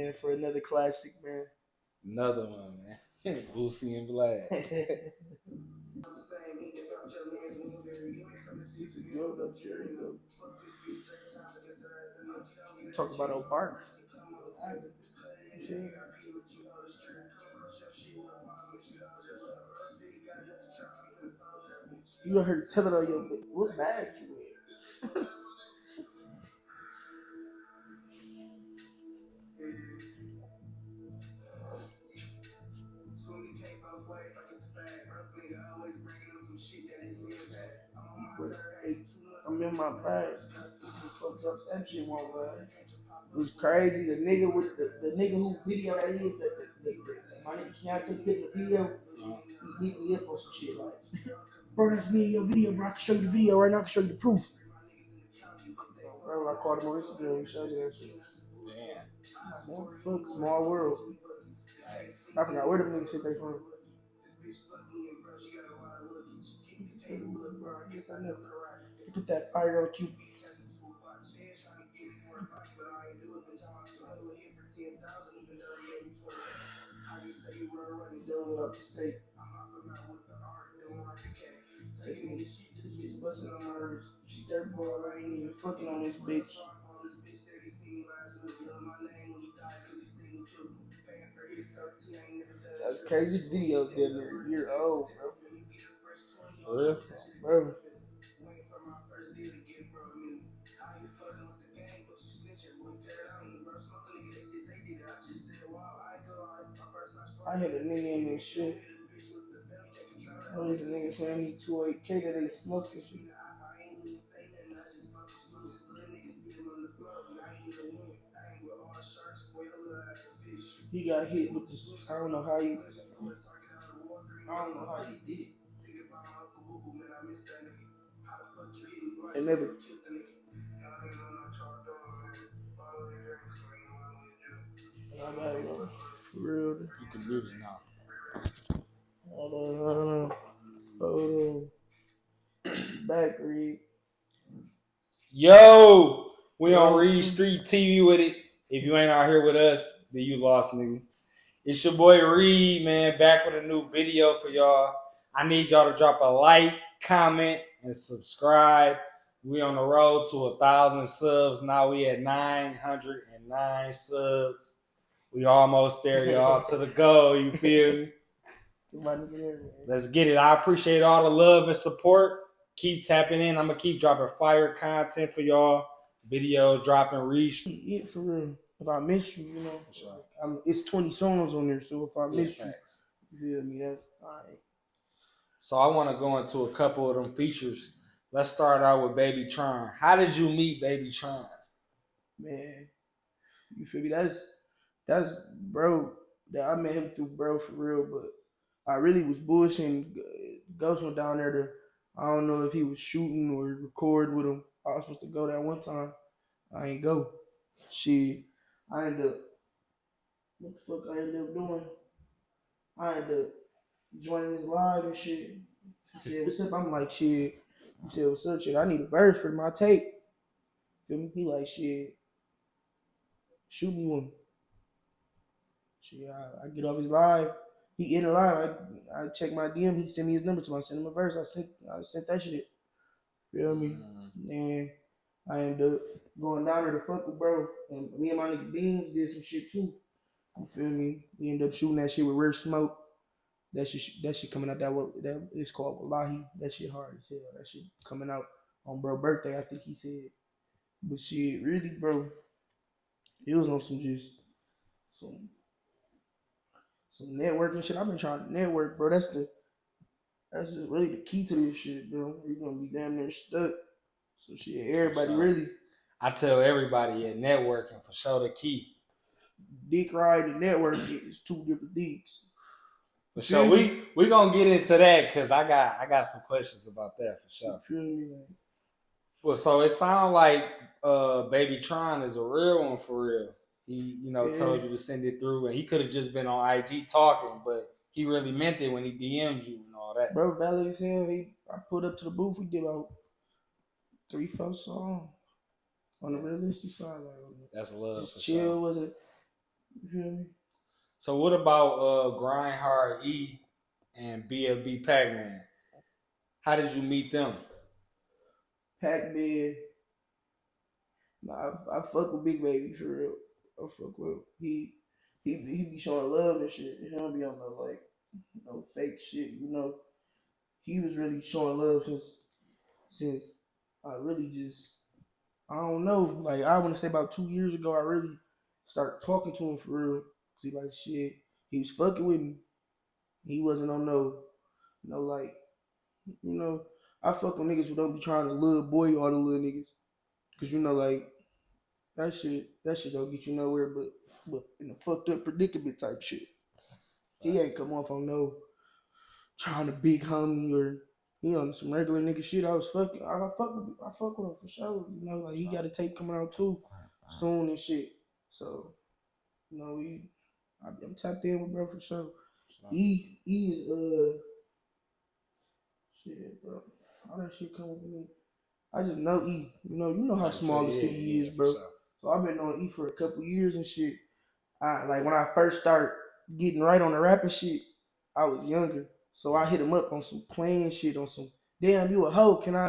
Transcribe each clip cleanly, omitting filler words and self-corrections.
man, for another classic, man. Another one, man. Boosie and Vlad. Talk about old Bart. You gonna hear tell it on your what bag you in? I'm in my bag. That shit won't bag. It was crazy. The nigga with the nigga who video that is my nigga Keontae did the video. He hit me up on some shit like, bro, that's me in your video, bro. I can show you the video right now. I can show you the proof. Bro, I called him on Instagram. He showed me that shit. Damn. Fuck, small world. I forgot where the niggas said they from. I guess I know. Put that fire on Cupid. Going up the state. This bitch busting on my wrist. She dirt ball. I ain't even fucking on this bitch. That's crazy. This video's damn near a year old, bro. For real? Bro. I had a nigga in this shit. All these niggas saying he 208K that they smoked this shit. He got hit with this. I don't know how he did it. They never. For real. You can mute it now. Hold on. Back, Reed. Yo, we on Reed Street TV with it. If you ain't out here with us, then you lost, nigga. It's your boy Reed, man, back with a new video for y'all. I need y'all to drop a like, comment, and subscribe. We on the road to 1,000 subs. Now we at 909 subs. We almost there, y'all. To the goal, you feel me? Let's get it. I appreciate all the love and support. Keep tapping in. I'm going to keep dropping fire content for y'all. Videos dropping, reach. Yeah, for real. If I miss you, you know, it's 20 songs on there, so if I miss you feel me, that's all right. So I want to go into a couple of them features. Let's start out with Baby Tron. How did you meet Baby Tron? Man, you feel me? That's bro. That I met him through bro for real, but I really was bullshitting. Ghost went down there to, I don't know if he was shooting or recording with him. I was supposed to go that one time. I ain't go. Shit. I ended up, what the fuck I ended up doing? I ended up joining his live and shit. He said, what's up? I'm like, shit. He said, what's up, shit? I need a verse for my tape. Feel me? He like, shit. Shoot me one. Shit, I get off his live. He in the live. I check my DM. He sent me his number to me. I sent him a verse. I sent that shit. Feel me? And I ended up going down there to fuck with bro. And me and my nigga Beans did some shit too. You feel me? We ended up shooting that shit with Rare Smoke. That shit coming out that it's called Wallahi. That shit hard as hell. That shit coming out on bro birthday, I think he said. But shit, really, bro, it was on some networking shit. I've been trying to network, bro. That's just really the key to this shit, bro. You're gonna be damn near stuck. So shit, everybody really. I tell everybody, networking for sure the key. Dick ride and networking is two different things. For sure, we gonna get into that because I got some questions about that for sure. You feel me? Well, so it sounds like Baby Tron is a real one for real. He, told you to send it through, and he could have just been on IG talking, but he really meant it when he DM'd you and all that. Bro, valid as hell. I pulled up to the booth. We did about 3-4 songs on the realistic side. Like, that's love for chill sure. Was it? You feel me? So what about Grind Hard E and BLB Pac-Man? How did you meet them? Pac-Man. Nah, I fuck with Big Baby for real. I fuck with him. He be showing love and shit. He don't be on no like no fake shit. You know, he was really showing love since I really just I don't know. Like I want to say about 2 years ago, I really started talking to him for real. See, like shit, he was fucking with me. He wasn't on no like you know. I fuck with niggas who don't be trying to little boy all the little niggas, cause you know like that shit don't get you nowhere but in a fucked up predicament type shit. He ain't come off on no trying to big homie or he on some regular nigga shit. I fuck with him for sure. You know, like he got a tape coming out too soon and shit. So, you know, I'm tapped in with bro for sure. E is shit, bro. All that shit come with me. I just know E. You know how small the city is, bro. So I've been knowing E for a couple years and shit. I like when I first started getting right on the rapping shit, I was younger. So I hit him up on some playing shit on some damn you a hoe. Can I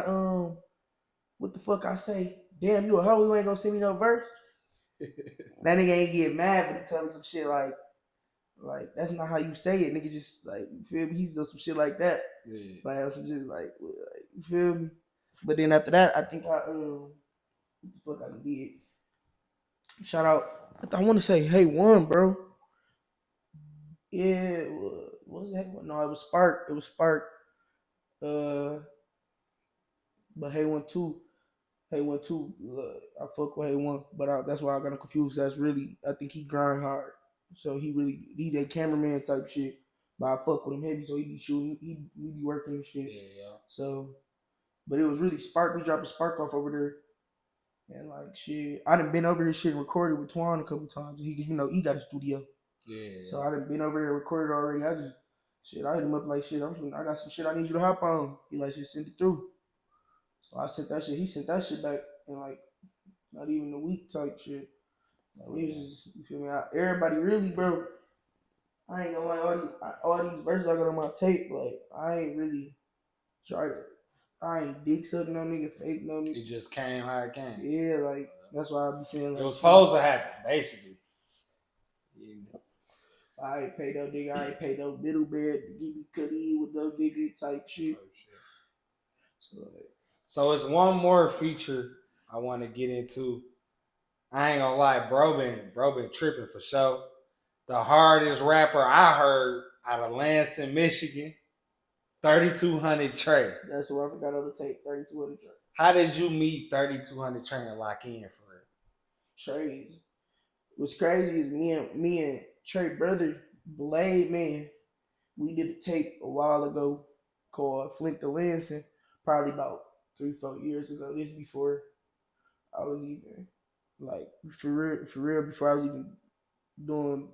what the fuck I say? Damn you a hoe, you ain't gonna send me no verse? That nigga ain't get mad, but he tell me some shit like that's not how you say it, nigga. Just like you feel me? He's doing some shit like that. Yeah. Like some shit like you feel me? But then after that, I think what the fuck I did. Shout out. I want to say hey one, bro. Yeah, what was that? No, it was Spark. It was Spark. Uh, but Hey One Two, Hey One Two. I fuck with Hey One, but that's why I got him confused. That's really, I think he grind hard. So he that cameraman type shit. But I fuck with him heavy, so he be shooting, he be working and shit. Yeah. So, but it was really Spark. We dropped a Spark off over there, and like shit, I done been over his shit and recorded with Twan a couple times. He got a studio. Yeah. So I done been over there recorded already. I hit him up like shit. I got some shit I need you to hop on. He like shit sent it through. So I sent that shit. He sent that shit back in like not even a week type shit. Like we was just you feel me? Everybody really, bro. I ain't gonna lie, all these verses I got on my tape, like I ain't really tried. I ain't dick sucking no nigga, fake no nigga. It just came how it came. Yeah, like that's why I be saying like it was supposed to happen, basically. Yeah. I ain't pay no nigga. I ain't pay no middleman to give me cutty with no nigga type shit. So it's one more feature I want to get into. I ain't gonna lie, bro been tripping for sure. The hardest rapper I heard out of Lansing, Michigan, 3200 Trey. That's what I forgot on the tape, 3200 Trey. How did you meet 3200 Trey and lock in for it? Trey's. What's crazy is me and Trey brother, Blade man, we did a tape a while ago called Flint to Lansing, probably about 3-4 years ago. This before I was even like for real before I was even doing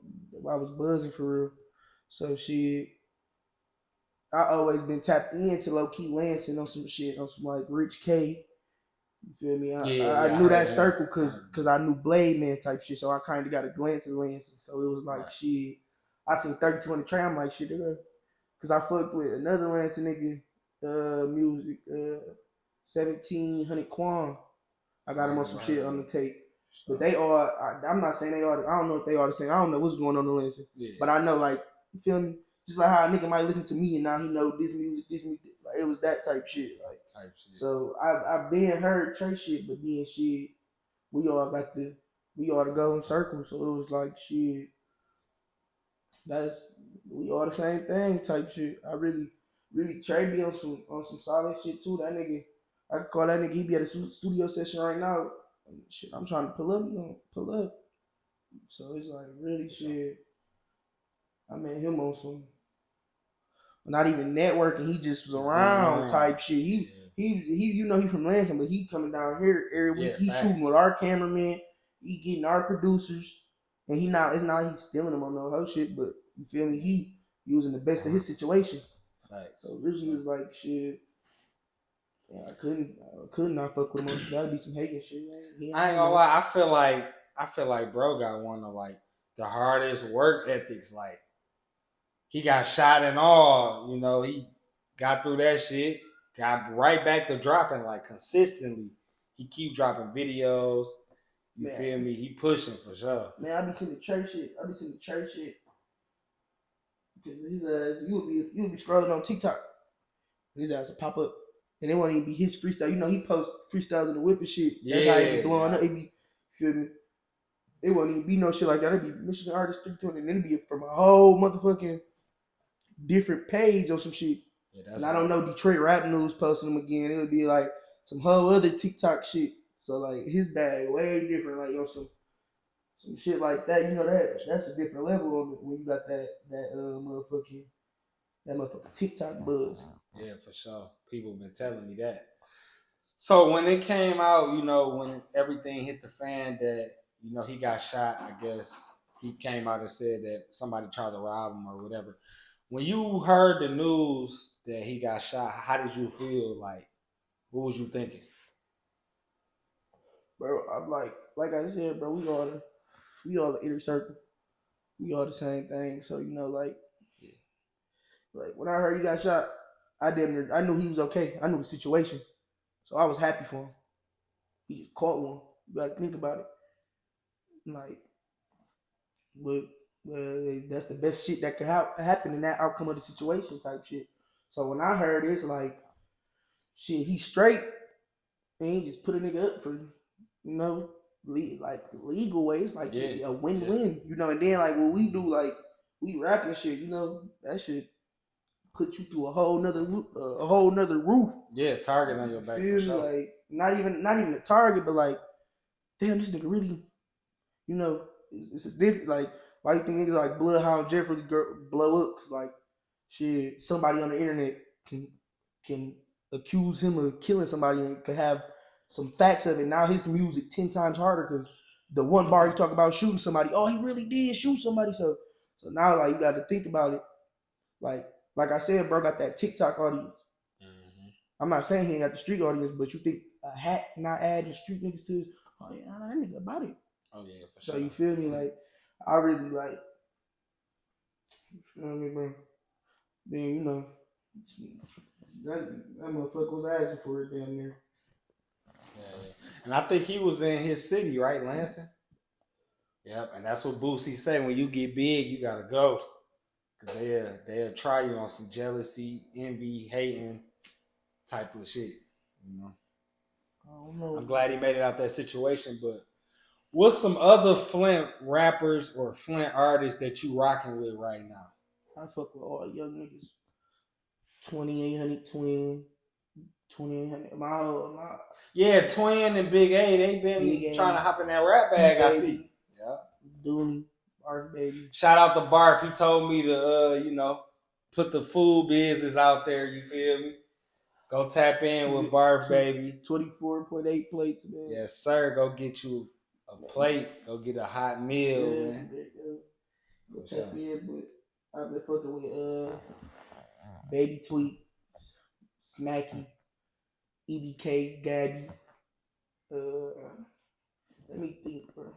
I was buzzing for real. So shit, I always been tapped into low key Lansing on some shit on some like Rich K. You feel me? I knew that circle because I knew Blade Man type shit, so I kind of got a glance at Lansing. So it was like shit. I seen 3200 Trey. I'm like shit, because I fucked with another Lansing nigga, music, 1700 Quan. I got him on some shit on the tape. But they all, I'm not saying they all, I don't know if they all the same. I don't know what's going on in Lansing. Yeah. But I know, like, you feel me? Just like how a nigga might listen to me and now he know this music. Like, it was that type shit. Like, So I've been heard Trey shit, but then shit, we all to go in circles. So it was like shit. We all the same thing type shit. I really Trey be on some solid shit too. That nigga, I could call that nigga. He be at a studio session right now. Shit, I'm trying to pull up. You know, pull up. So it's like really shit. I met him on some, not even networking. He just was around type shit. He you know he from Lansing, but he coming down here every week. He shooting with our cameraman. He getting our producers, and it's not like he's stealing them on no whole shit, but you feel me? He using the best of his situation. So really was like shit. Yeah, I could not fuck with him. That'd be some hating shit. I ain't gonna lie. I feel like bro got one of like the hardest work ethics. Like he got shot and all, you know, he got through that shit, got right back to dropping like consistently. He keep dropping videos. You feel me? He pushing for sure. Man, I be seeing the church shit. Because his ass, you would be scrolling on TikTok. His ass will pop up. And it won't even be his freestyle. You know, he posts freestyles in the whip and shit. That's how he be blowing up. It be, feel me? It won't even be no shit like that. It'd be Michigan Artist 320, and it'd be from a whole motherfucking different page or some shit. Yeah, and I don't know, Detroit Rap News posting them again. It would be like some whole other TikTok shit. So like his bag way different. Like yo, some shit like that. You know that's a different level on when you got that motherfucking TikTok buzz. Yeah, for sure. People been telling me that. So when it came out, you know, when everything hit the fan that, you know, he got shot, I guess he came out and said that somebody tried to rob him or whatever. When you heard the news that he got shot, how did you feel? Like, what was you thinking? Bro, I'm like I said, bro, we all the inner circle. We all the same thing. So, you know, like when I heard he got shot, I knew he was okay. I knew the situation. So I was happy for him. He just caught one. You gotta think about it. Like, but that's the best shit that could happen in that outcome of the situation type shit. So when I heard it's like, shit, he's straight, and he just put a nigga up for, you know, like legal way. It's like a win-win, you know. And then like what we do, like we rapping shit, you know, that shit put you through a whole nother roof. Yeah, target on your back for sure. Like not even a target, but like, damn, this nigga really, you know, it's a different, like, why you think niggas like Bloodhound Jeffrey blow up? Cause like, shit, somebody on the internet can accuse him of killing somebody and could have some facts of it. Now his music 10 times harder because the one bar he talk about shooting somebody, oh, he really did shoot somebody. So now like you got to think about it. Like I said, bro, got that TikTok audience. Mm-hmm. I'm not saying he ain't got the street audience, but you think a hat not adding street niggas to his, oh yeah, that nigga about it. Oh yeah, for sure. So you feel me? Like I really like, you feel me, bro? Then you know that motherfucker was asking for it down there. Yeah. And I think he was in his city, right, Lansing? Yep, and that's what Boosie said. When you get big, you gotta go. Cause they'll try you on some jealousy, envy, hating type of shit. You know. I don't know. I'm glad he made it out that situation, but what's some other Flint rappers or Flint artists that you rocking with right now? I fuck with all young niggas. 2800 Twin, 2800. My yeah, Twin and Big A, they been trying to hop in that rap bag. I see. Yeah. Dooley, Barf Baby. Shout out to Barf. He told me to, you know, put the food business out there. You feel me? Go tap in with Barf Baby. 24.8 plates, man. Yes, sir. Go get you a plate. Go get a hot meal, man. Go tap in, but I've been fucking with Baby Tweet, Smacky, EBK, Gabby. Let me think, bro.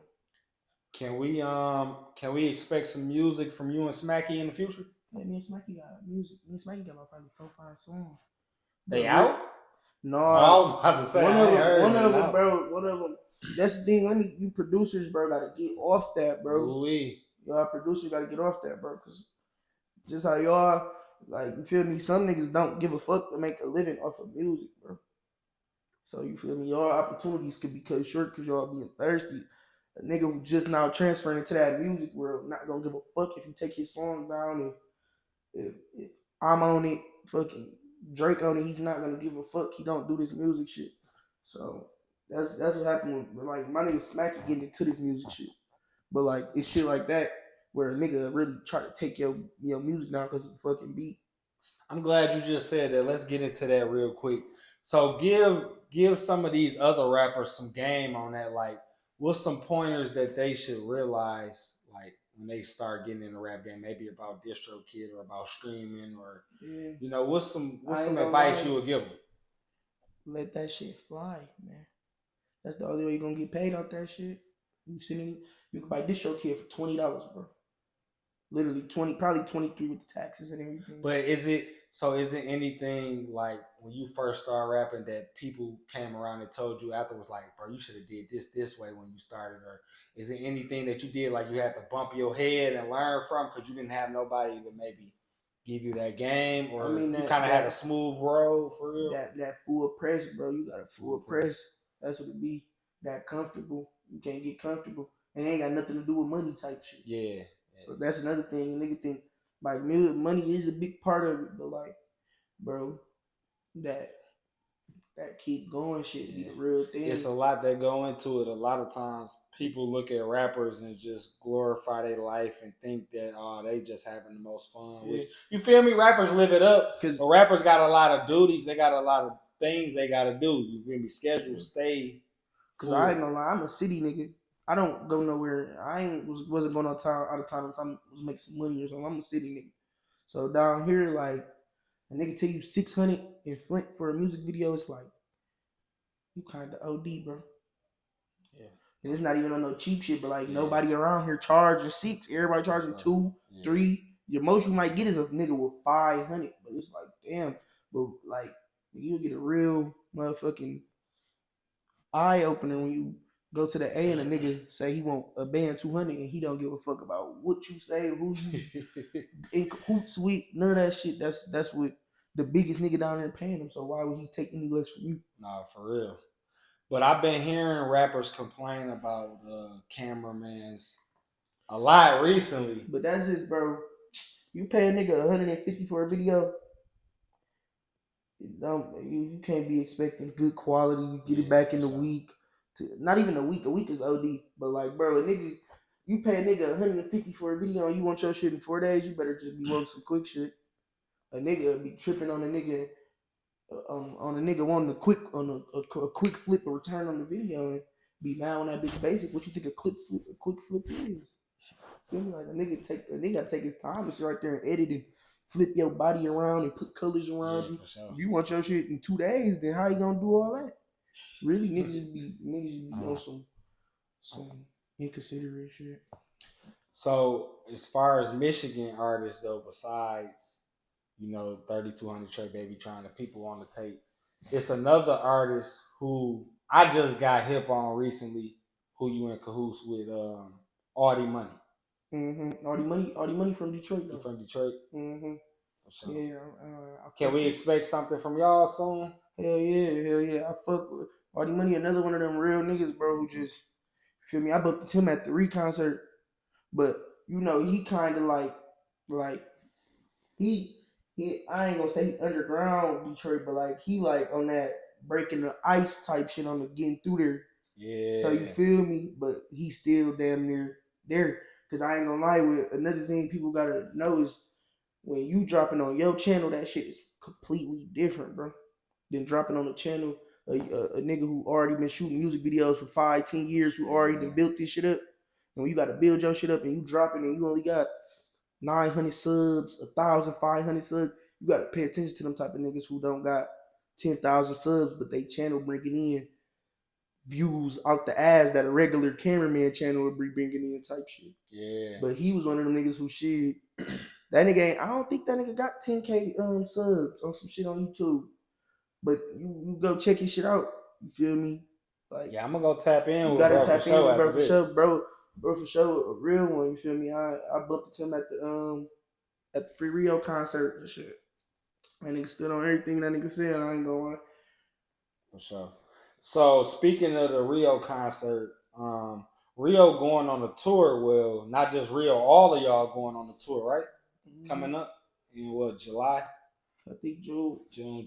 Can we expect some music from you and Smacky in the future? Yeah, me and Smacky got music. Me and Smacky got about probably 4 or 5 songs. They out? No, I was about to say one of them, bro. One of them. That's the thing. You producers, bro, gotta get off that, bro. Ooh-wee. Y'all producers gotta get off that, bro. Cause just how y'all, like, you feel me? Some niggas don't give a fuck to make a living off of music, bro. So you feel me? Y'all opportunities could be cut short because y'all being thirsty. A nigga who just now transferring into that music world not gonna give a fuck if you take his song down. If I'm on it, fucking Drake on it, he's not gonna give a fuck. He don't do this music shit. So that's what happened with, like, my nigga Smacky getting into this music shit. But like it's shit like that where a nigga really try to take your music down because of the fucking beat. I'm glad you just said that. Let's get into that real quick. So give some of these other rappers some game on that. Like, what's some pointers that they should realize, like, when they start getting in the rap game, maybe about DistroKid or about streaming, or you know, what's some advice you would give them? Let that shit fly, man. That's the only way you're gonna get paid off that shit. You sending You can buy distro kit for $20, bro. Literally 20, probably 23 with the taxes and everything. But is it anything like when you first started rapping that people came around and told you afterwards, like, bro, you should have did this way when you started, or is it anything that you did like you had to bump your head and learn from because you didn't have nobody to maybe give you that game, or you kind of had a smooth road for real? That full press, bro. You got a full press. That's what it be. That comfortable. You can't get comfortable, and it ain't got nothing to do with money type shit. Yeah. So that's another thing. Nigga think like money is a big part of it, but like, bro, that keep going shit be the real thing. It's a lot that go into it. A lot of times people look at rappers and just glorify their life and think that they just having the most fun. Yeah. Which, you feel me? Rappers live it up. Because rappers got a lot of duties. They got a lot of things they got to do. You feel me? Schedule, stay. Because I ain't gonna lie, I'm a city nigga. I don't go nowhere. Wasn't going out of town unless I was making some money or something. I'm a city nigga. So down here, like, a nigga tell you 600 in Flint for a music video, it's like, you kind of OD, bro. Yeah. And it's not even on no cheap shit, but like nobody around here charging 6. Everybody charging 2, 3. The most you might get is a nigga with 500, but it's like, damn. But like, you'll get a real motherfucking eye opener when you go to the A and a nigga say he want a band 200 and he don't give a fuck about what you say, who you in cahoots with, none of that shit. That's what the biggest nigga down there paying him. So why would he take any less from you? Nah, for real. But I've been hearing rappers complain about cameramans a lot recently. But that's just, bro. You pay a nigga 150 for a video. You can't be expecting good quality. You get it back in a week. Not even a week. A week is OD. But like, bro, a nigga, you pay a nigga 150 for a video and you want your shit in 4 days, you better just be wanting some quick shit. A nigga be tripping on a nigga, wanting a quick flip or return on the video and be mad on that bitch basic. What you think a quick flip is? Feel me? Like a nigga gotta take his time to sit right there and edit and flip your body around and put colors around you. Sure. If you want your shit in 2 days, then how you gonna do all that? Really, niggas just be on some inconsiderate shit. So as far as Michigan artists though, besides 3200 Trey, Baby Tron, the people on the tape, it's another artist who I just got hip on recently, who you in cahoots with, Audi Money. Mm-hmm. Audi Money from Detroit. Though. From Detroit. Mm-hmm. For sure. Yeah. Can we expect something from y'all soon? Hell yeah. I fuck with Audi Money, another one of them real niggas, bro, who just, feel me? I bumped him at the concert, but he kind of like he I ain't gonna say he underground Detroit, but like he like on that breaking the ice type shit on the getting through there. Yeah. So you feel me? But he's still damn near there. Cause I ain't gonna lie, with another thing people gotta know is when you dropping on your channel, that shit is completely different, bro. Than dropping on the channel a nigga who already been shooting music videos for 5-10 years, who already done built this shit up. And when you gotta build your shit up and you dropping and you only got 900 subs, 1,500 subs, you gotta pay attention to them type of niggas who don't got 10,000 subs, but they channel bringing in views out the ass that a regular cameraman channel would be bringing in type shit. Yeah. But he was one of them niggas who shit. That nigga I don't think that nigga got 10K subs on some shit on YouTube. But you go check his shit out. You feel me? Like, yeah, I'm gonna go tap in. You gotta tap in, bro, for sure, bro, for sure, a real one. You feel me? I bumped into him at the Free Rio concert and shit. That nigga stood on everything that nigga said. I ain't gonna lie. For sure. So speaking of the Rio concert, Rio going on a tour. Well, not just Rio, all of y'all going on a tour, right? Mm-hmm. Coming up in what, July? I think June,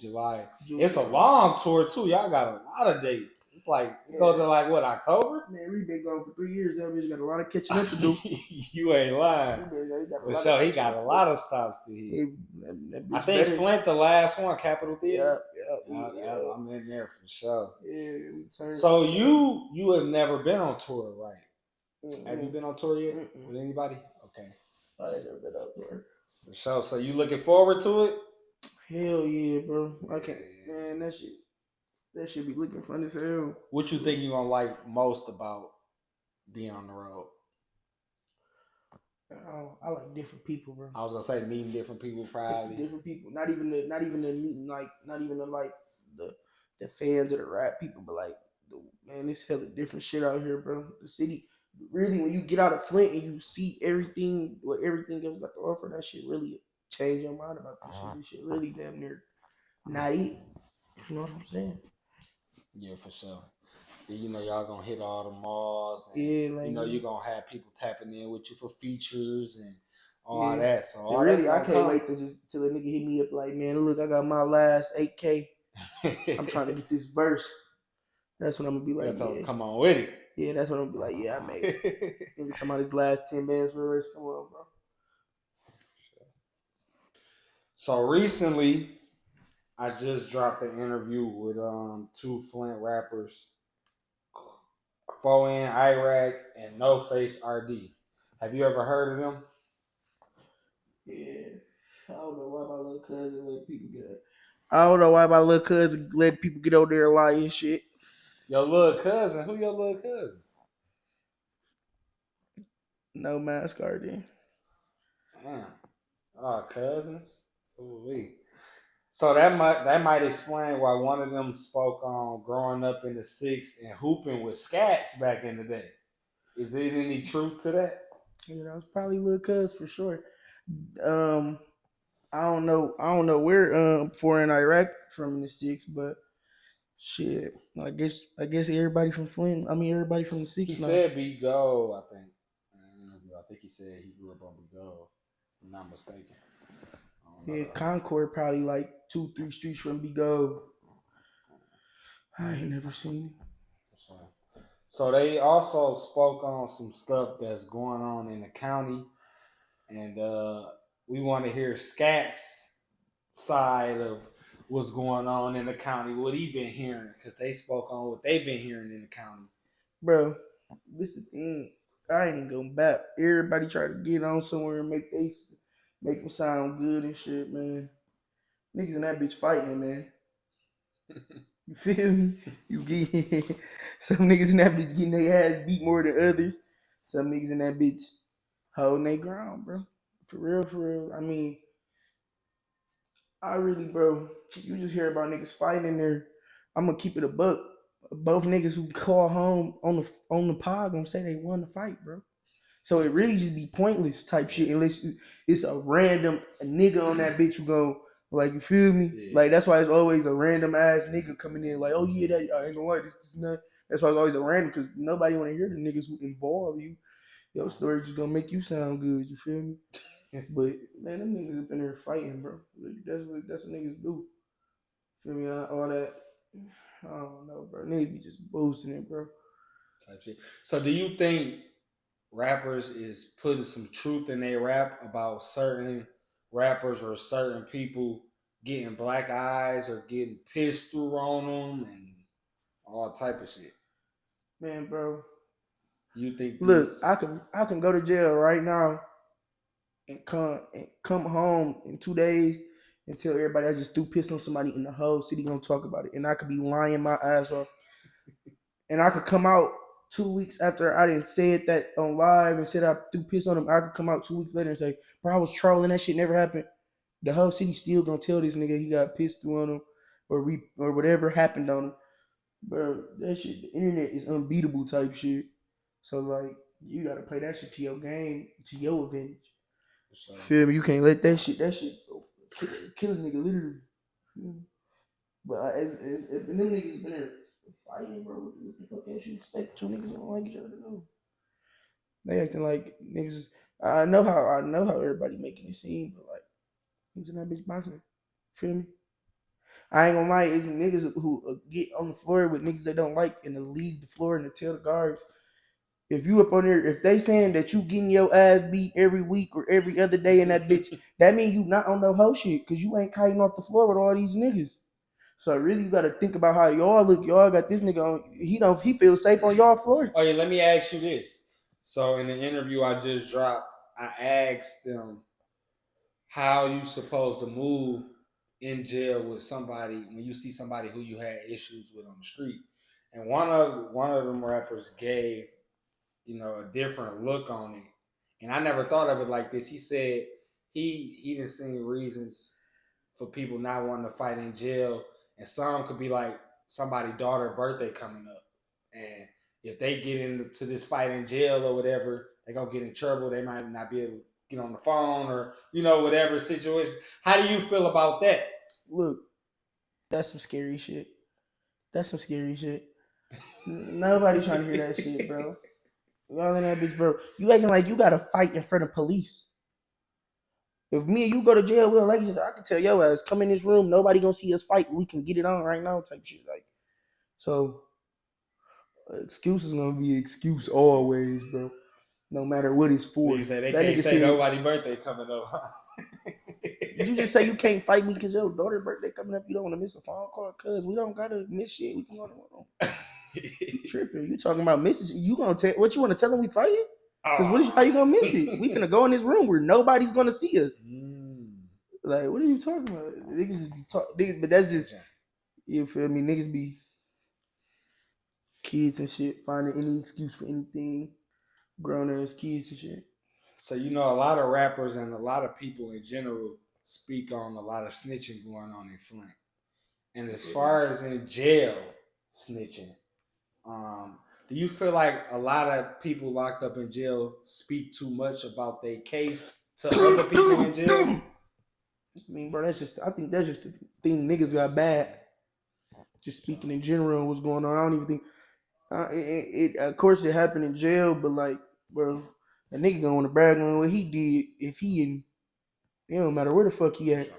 July. It's a long tour too. Y'all got a lot of dates. It's like it goes to like what, October? Man, we been gone for 3 years. That bitch got a lot of catching up to do. You ain't lying. For sure, he got a lot of stops to hit. I think Flint the last one, Capitol Theater. Yeah, I'm in there for sure. Yeah. So you have never been on tour, right? Mm-hmm. Have you been on tour yet with anybody? Okay. I ain't never been on tour. For sure. So you looking forward to it? Hell yeah, bro. I can't, man. That shit be looking fun as hell. What you think you gonna like most about being on the road? I like different people, bro. I was gonna say meeting different people It's the probably. different people. Not even the meeting, like not even the like the the fans of the rap people, but like the man, it's hella different shit out here, bro. The city, really, when you get out of Flint and you see everything, what everything else got to offer, that shit really change your mind about this shit. This shit really damn near not it. You know what I'm saying? Yeah, for sure. You know, y'all gonna hit all the malls, and Yeah, you like know you're gonna have people tapping in with you for features and all yeah. that. So And all that's really, I gonna can't come. wait to just till a nigga hit me up like, man, look, I got my last 8K. I'm trying to get this verse. That's when I'm gonna be You like, gotta tell them yeah. come on with it. Yeah, that's when I'm gonna be like, yeah, I made it. Nigga talking about his last 10 bands for verse. Come on, bro. So recently, I just dropped an interview with two Flint rappers, 4N Iraq and NoFace RD. Have you ever heard of them? Yeah. I don't know why my little cousin let people get it. I don't know why my little cousin let people get over there and lie and shit. Your little cousin? Who your little cousin? No mask already. Damn. Oh, cousins. Ooh-wee. So that might explain why one of them spoke on growing up in the six and hooping with Scatz back in the day. Is there any truth to that? You know, it's probably little cuz for sure. Um, I don't know. I don't know where foreign Iraq from in the six, but shit. I guess everybody from Flint. I mean, everybody from the He six now. said be go, I think. I think he said he grew up on Be Go. If I'm not mistaken. I don't know Yeah, though. Concord probably like 2, 3 streets from Bigo. I ain't never seen So they also spoke on some stuff that's going on in the county, and we want to hear Scat's side of what's going on in the county, what he been hearing, because they spoke on what they've been hearing in the county. it. Bro, this the thing. I ain't even going back. Everybody try to get on somewhere and make them sound good and shit, man. Niggas in that bitch fighting, man. You feel me? You get some niggas in that bitch getting their ass beat more than others. Some niggas in that bitch holding their ground, bro. For real, for real. I mean, I really, bro, you just hear about niggas fighting in there. I'm gonna keep it a buck. Both niggas who call home on the pod gonna say they won the fight, bro. So it really just be pointless type shit unless it's a random nigga on that bitch who go like, you feel me? Yeah. Like that's why it's always a random ass nigga coming in like, oh yeah, that I ain't gonna lie, this and that. That's why it's always a random because nobody want to hear the niggas who involve you. Your story just gonna make you sound good. You feel me? But man, them niggas up in there fighting, bro. That's what niggas do. Feel me? All that. I don't know, bro. Niggas be just boosting it, bro. Gotcha. So do you think rappers is putting some truth in their rap about certain rappers or certain people getting black eyes or getting pissed through on them and all type of shit? Man, bro. You think Look, these? I can go to jail right now and come home in 2 days and tell everybody I just threw piss on somebody in the whole city gonna talk about it. And I could be lying my ass off. And I could come out 2 weeks after I didn't say it that on live and said I threw piss on him. I could come out 2 weeks later and say, bro, I was trolling, that shit never happened. The whole city still gonna tell this nigga he got pissed through on him or whatever happened on him. Bro, that shit, the internet is unbeatable type shit. So like you gotta play that shit to your game, to your advantage. So, Feel me? You can't let that shit go kill a nigga literally. Feel me? But if them niggas been there fighting, bro, what the fuck else you expect two niggas don't like each other to do? They acting like niggas. I know how everybody making it seem, but like niggas in that bitch boxing. Feel me? I ain't gonna lie, it's niggas who get on the floor with niggas they don't like and to leave the floor and to tell the guards if you up on there, if they saying that you getting your ass beat every week or every other day in that bitch, that mean you not on no hoe shit because you ain't kiting off the floor with all these niggas. So really, you got to think about how y'all look. Y'all got this nigga on. He feels safe on y'all floor. oh yeah, let me ask you this. So in the interview I just dropped, I asked them how you supposed to move in jail with somebody when you see somebody who you had issues with on the street. And one of them rappers gave, a different look on it. and I never thought of it like this. He said he didn't see reasons for people not wanting to fight in jail, and some could be like somebody's daughter's birthday coming up, and if they get into this fight in jail or whatever, they gonna get in trouble. They might not be able to get on the phone or whatever situation. How do you feel about that? Look, that's some scary shit. That's some scary shit. Nobody trying to hear that shit, bro. Y'all in that bitch, bro. You acting like you gotta fight in front of police. If me and you go to jail, we'll like I can tell your ass, come in this room, nobody gonna see us fight. We can get it on right now, type shit. Like, so excuse is gonna be excuse always, bro. No matter what it's for. Niggas say they That can't nigga say said, nobody's birthday coming up. did you just say you can't fight me because your daughter's birthday coming up? You don't want to miss a phone call? Cause we don't gotta miss shit. We can go to You tripping? You talking about missing? You gonna tell what you want to tell them we fighting? Because how you gonna miss it? We finna go in this room where nobody's gonna see us. Like, what are you talking about? Niggas just be talking, but that's just, you feel me? Niggas be kids and shit, finding any excuse for anything. Grown ass kids and shit. So a lot of rappers and a lot of people in general speak on a lot of snitching going on in Flint. And as far as in jail snitching, do you feel like a lot of people locked up in jail speak too much about their case to other people in jail? I mean, bro, I think that's just the thing niggas got bad. Just speaking in general, what's going on. I don't even think, it of course it happened in jail, but like, bro, a nigga gonna want to brag on what he did if he in, it don't matter where the fuck he at.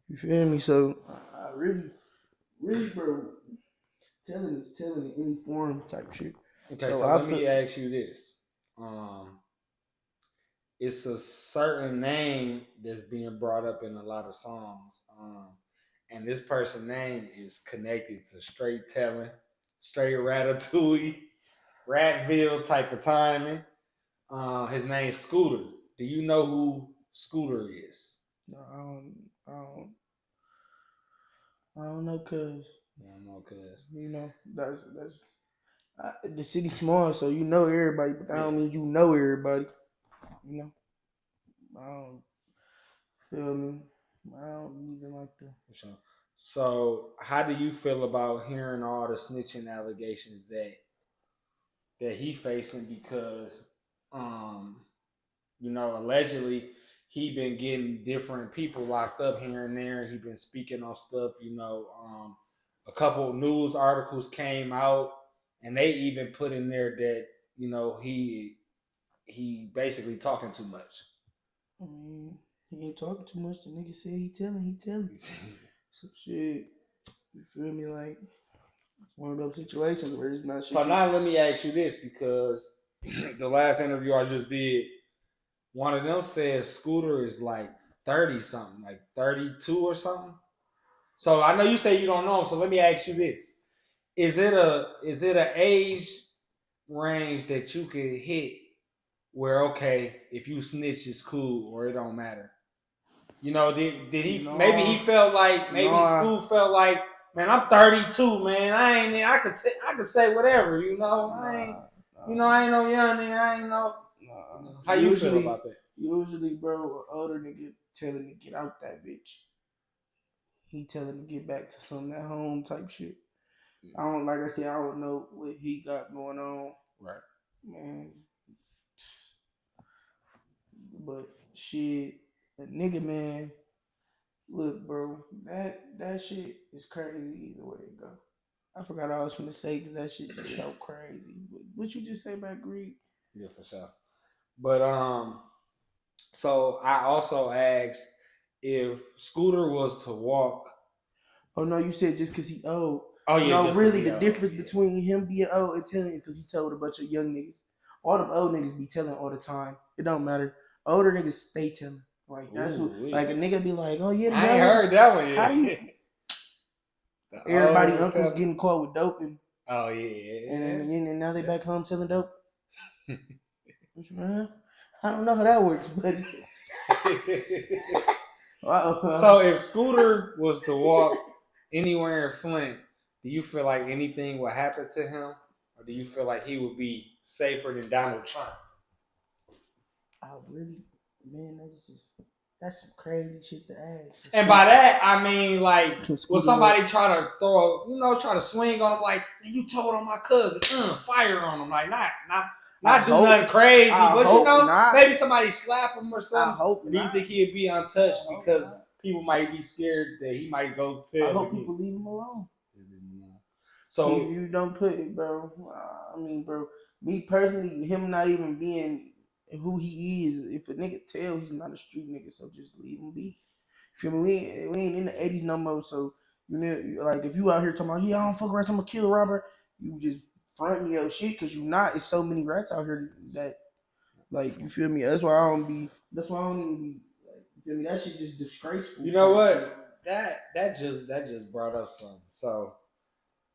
You feel me? So I really, bro, telling is telling in any form type shit. Okay, so let me ask you this. It's a certain name that's being brought up in a lot of songs. And this person's name is connected to straight telling, straight ratatouille, Ratville type of timing. His name's Scooter. Do you know who Scooter is? No, I don't know, cuz. That's the city's small, so you know everybody, but that don't mean you know everybody. I don't feel me. I don't even like that. So, how do you feel about hearing all the snitching allegations that he facing? Because, allegedly he been getting different people locked up here and there. He been speaking on stuff. A couple news articles came out, and they even put in there that he basically talking too much. I mean, he ain't talking too much. The nigga said he telling. Some shit. You feel me? Like, one of those situations where it's not shit. So now let me ask you this, because the last interview I just did, one of them says Scooter is like 30 something, like 32 or something. So I know you say you don't know him, so let me ask you this. Is it an age range that you could hit where, okay, if you snitch it's cool or it don't matter? Did he maybe he felt like Scooter felt like, man, I'm 32, man. I could say whatever, I ain't no young nigga. I ain't no. How you feel about that? Usually, bro, an older nigga telling to get out that bitch. He telling to get back to some at home type shit. I don't, like I said, I don't know what he got going on. Right. Man. But shit, a nigga, man. Look, bro, that shit is crazy either way it go. I forgot what I was gonna say because that shit just so crazy. What you just say about greed? Yeah, for sure. But so I also asked if Scooter was to walk. Oh no, you said just because he old. Oh yeah, no, really the difference between him being old and telling is because he told a bunch of young niggas. All them old niggas be telling all the time. It don't matter. Older niggas stay telling. Like that's like a nigga be like, oh yeah, I ain't heard that one yet. How do you? Everybody uncles getting caught with dope and oh yeah, and now they back home selling dope. I don't know how that works, but so if Scooter was to walk anywhere in Flint, do you feel like anything would happen to him, or do you feel like he would be safer than Donald Trump? I really, man, that's some crazy shit to ask. And by that, I mean, like, when somebody up. try to try to swing on him, like, man, you told on my cousin, fire on him, like, not do nothing crazy, but maybe somebody slap him or something. I hope do you think he'd be untouched because people might be scared that he might go to jail? I hope people leave him alone. So if you don't put it, bro. I mean, bro, me personally, him not even being who he is, if a nigga tell he's not a street nigga, so just leave him be. Feel me? We ain't in the 80s no more, so you know, like if you out here talking about, yeah, I don't fuck around, I'm gonna kill Robert, you just fronting your shit because you not. It's so many rats out here that, like, you feel me? That's why I don't even be, like, you feel me? That shit just disgraceful. You know what? That just brought up something. So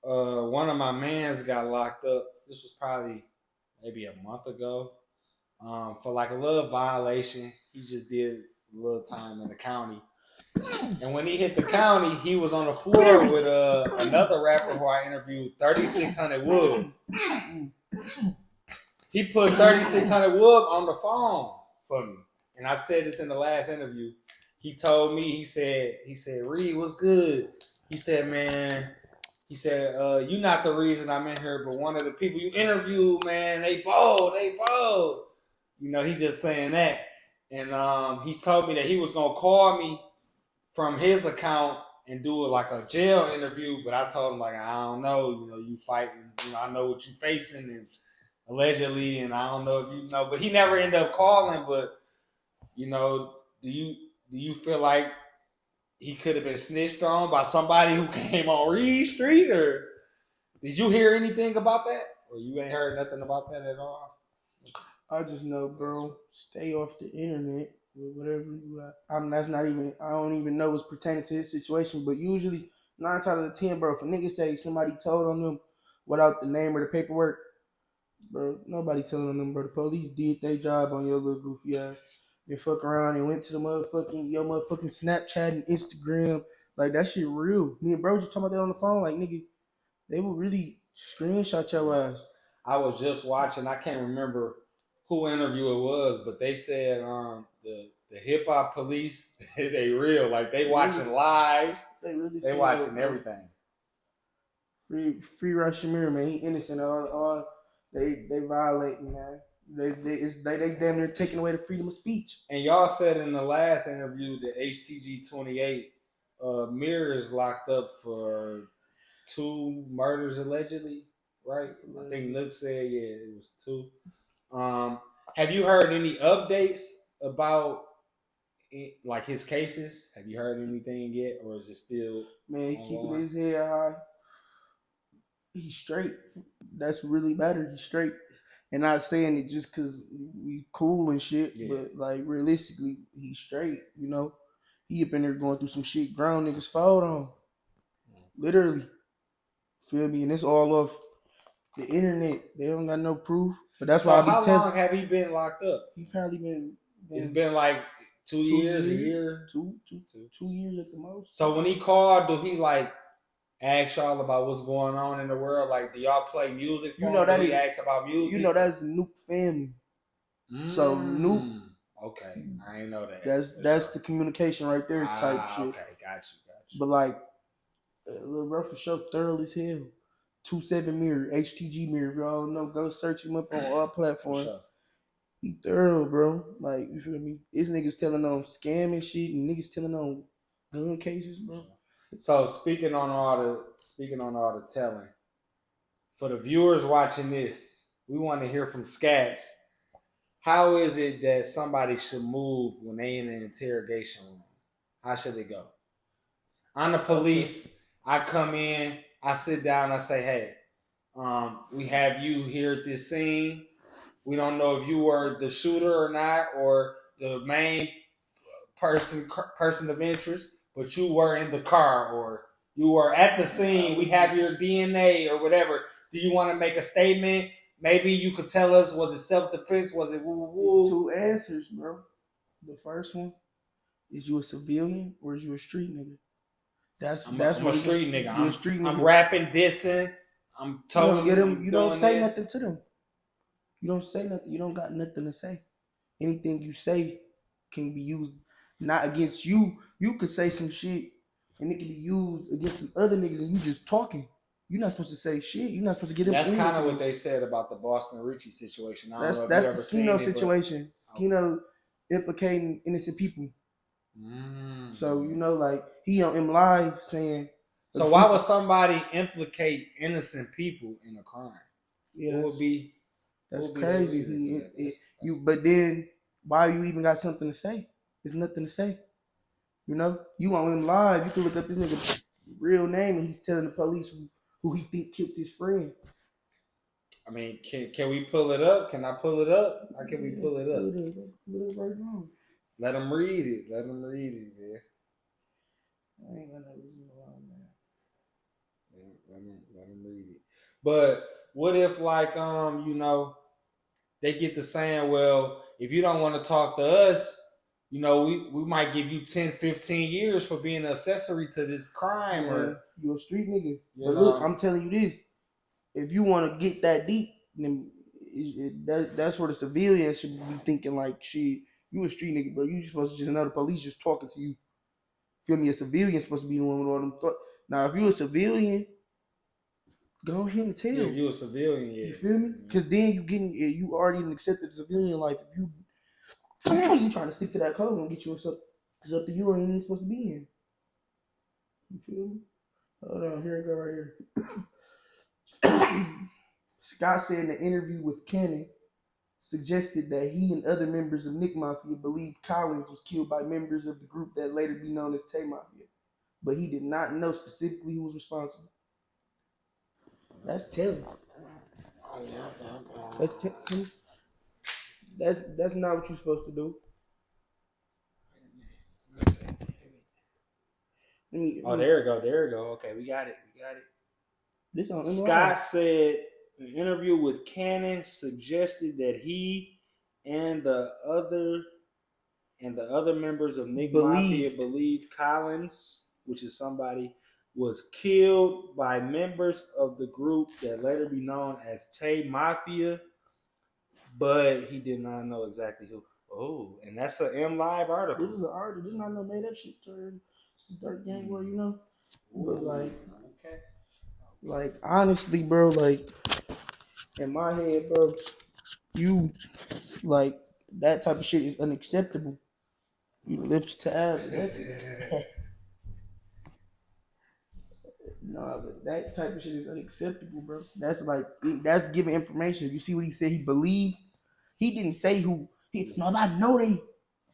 one of my mans got locked up. This was probably maybe a month ago. For like a little violation. He just did a little time in the county. And when he hit the county, he was on the floor with another rapper who I interviewed, 3600 Wub. He put 3600 Wub on the phone for me. And I said this in the last interview. He told me, he said, Reed, what's good? He said, man, you not the reason I'm in here, but one of the people you interviewed, man, they bold. You know, he just saying that. And he told me that he was going to call me from his account and do like a jail interview, but I told him, like, I don't know, you know, you fighting, you know, I know what you facing and allegedly, and I don't know if you know, but he never ended up calling. But, you know, do you feel like he could have been snitched on by somebody who came on Reed Street, or did you hear anything about that? Or you ain't heard nothing about that at all? I just know, bro, stay off the internet with whatever you got. That's not even, I don't even know what's pertaining to his situation, but usually 9 times out of 10, bro, if a nigga say somebody told on them without the name or the paperwork, bro, nobody telling on them, bro. The police did their job on your little goofy ass. They fuck around and went to the motherfucking Snapchat and Instagram. Like, that shit real. Me and bro just talking about that on the phone. Like, nigga, they will really screenshot your ass. I was just watching, I can't remember who interview it was, but they said the hip hop police, they real. Like, they watching lives. They watching everything. Free Meer, man. He innocent. All they violating, man. They damn near taking away the freedom of speech. And y'all said in the last interview that HTG 28, Meer is locked up for 2 murders allegedly, right? I think Nook said, yeah, it was 2. Have you heard any updates about it, like his cases? Have you heard anything yet, or is it still? Man, he keeping his head high. He's straight. That's really better. He's straight. And not saying it just because we cool and shit, but like realistically, he's straight. You know, he up in there going through some shit grown niggas fold on. Literally. Feel me? And it's all off the internet. They don't got no proof. But that's why I be telling. How long have he been locked up? He probably been. It's been like 2 years, a year, 2 years at the most. So when he called, do he like ask y'all about what's going on in the world? Like, do y'all play music? You know that he asks about music. You know that's Nuke family. So Nuke. Okay, I ain't know that. That's the communication right there, type shit. Okay, got you. But like, Lil Bro for sure thorough as hell. 27 Meer, HTG Meer. If y'all don't know, go search him up on all platforms. Sure. He thorough, bro. Like, you feel me? These niggas telling on scamming shit and niggas telling on gun cases, bro. So speaking on all the telling, for the viewers watching this, we want to hear from Scatz. How is it that somebody should move when they in an interrogation room? How should it go? I'm the police. I come in, I sit down, I say, hey, we have you here at this scene. We don't know if you were the shooter or not, or the main person of interest, but you were in the car, or you were at the scene. We have your DNA or whatever. Do you want to make a statement? Maybe you could tell us, was it self-defense? Was it woo-woo? It's 2 answers, bro. The first one, is you a civilian or is you a street nigga? I'm a street nigga. I'm rapping, dissing. I'm telling them. You don't say nothing to them. You don't say nothing. You don't got nothing to say. anything you say can be used not against you. You could say some shit and it can be used against some other niggas and you just talking. You're not supposed to say shit. You're not supposed to get them. That's kind of what they said about the Boston Richie situation. I don't know if That's you the ever seen Skino it, situation. But... Skino implicating innocent people. Mm. So like he on Mlive saying. So why would somebody implicate innocent people in a crime? Yeah, what would be? That's crazy. But then why you even got something to say? There's nothing to say. You on Mlive. You can look up this nigga real name and he's telling the police who he think killed his friend. I mean, can we pull it up? Can I pull it up? How can we pull it up? Pull it right now. Let them read it. Let them read it, man. I ain't got no reason why, man. Let them read it. But what if, like, they get to saying, well, if you don't want to talk to us, we might give you 10, 15 years for being an accessory to this crime. Yeah, or you a street nigga. But look, I'm telling you this. If you want to get that deep, then that's where the civilians should be thinking like, shit, you a street nigga, bro. You supposed to just know the police just talking to you. Feel me? A civilian supposed to be the one with all them thoughts. Now, if you a civilian, go ahead and tell. Yeah, if you a civilian, yeah. You feel me? Because then you already accepted the civilian life. If you trying to stick to that code and get you it's up to you and you ain't supposed to be in. You feel me? Hold on, here I go right here. Scott said in an interview with Cannon, suggested that he and other members of Nick Mafia believed Collins was killed by members of the group that later be known as Tay Mafia, but he did not know specifically who was responsible. That's telling. That's not what you're supposed to do. There we go. Okay, we got it. This on Scott said an interview with Cannon suggested that he and the other members of Nick Mafia believed Collins, which is somebody, was killed by members of the group that later be known as Tay Mafia, but he did not know exactly who. Oh, and that's an Mlive article. This is an article. This is not no made up shit. It's dark gang where But like honestly, bro, like in my head, bro, you like that type of shit is unacceptable. You lift your tab. No, but that type of shit is unacceptable, bro. That's giving information. You see what he said? He believed. He didn't say who. I know they.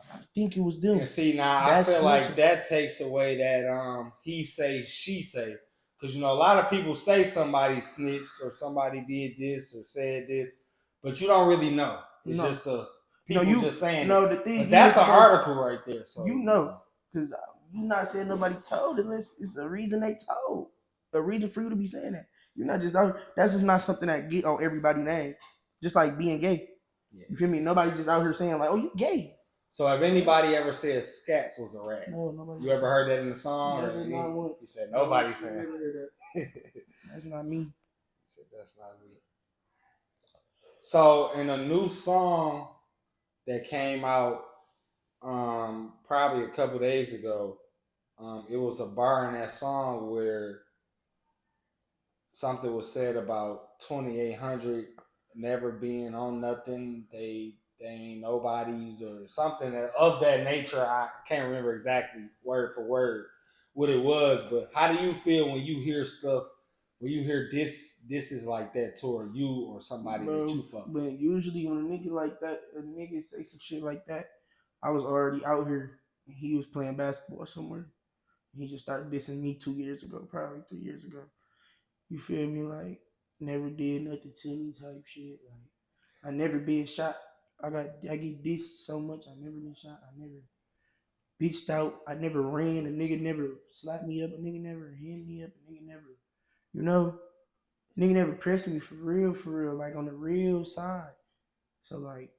I think it was them. And see, now I feel like that takes away that he say, she say. Because, a lot of people say somebody snitched or somebody did this or said this, but you don't really know. It's just people just saying the thing. But that's an article right there. So because you're not saying nobody told unless it's a reason they told. A reason for you to be saying that. You're not just out. That's just not something that get on everybody's name. Just like being gay. Yeah. You feel me? Nobody just out here saying like, "Oh, you gay." So if anybody ever said Scatz was a rat, no, nobody. You ever heard that in the song? He said nobody said that. That's not me. He said that's not me. So in a new song that came out probably a couple days ago, it was a bar in that song where something was said about 2800 never being on nothing. They ain't nobodies or something of that nature. I can't remember exactly word for word what it was, but how do you feel when you hear stuff, when you hear this is like that toward you or somebody that you fuck? But usually when a nigga like that, a nigga say some shit like that, I was already out here and he was playing basketball somewhere. He just started dissing me 2 years ago, probably 3 years ago. You feel me? Like, never did nothing to me type shit. Like, I never been shot. I get dissed so much. I never been shot. I never bitched out. I never ran. A nigga never slapped me up. A nigga never hand me up. A nigga never, nigga never pressed me for real, like on the real side. So like,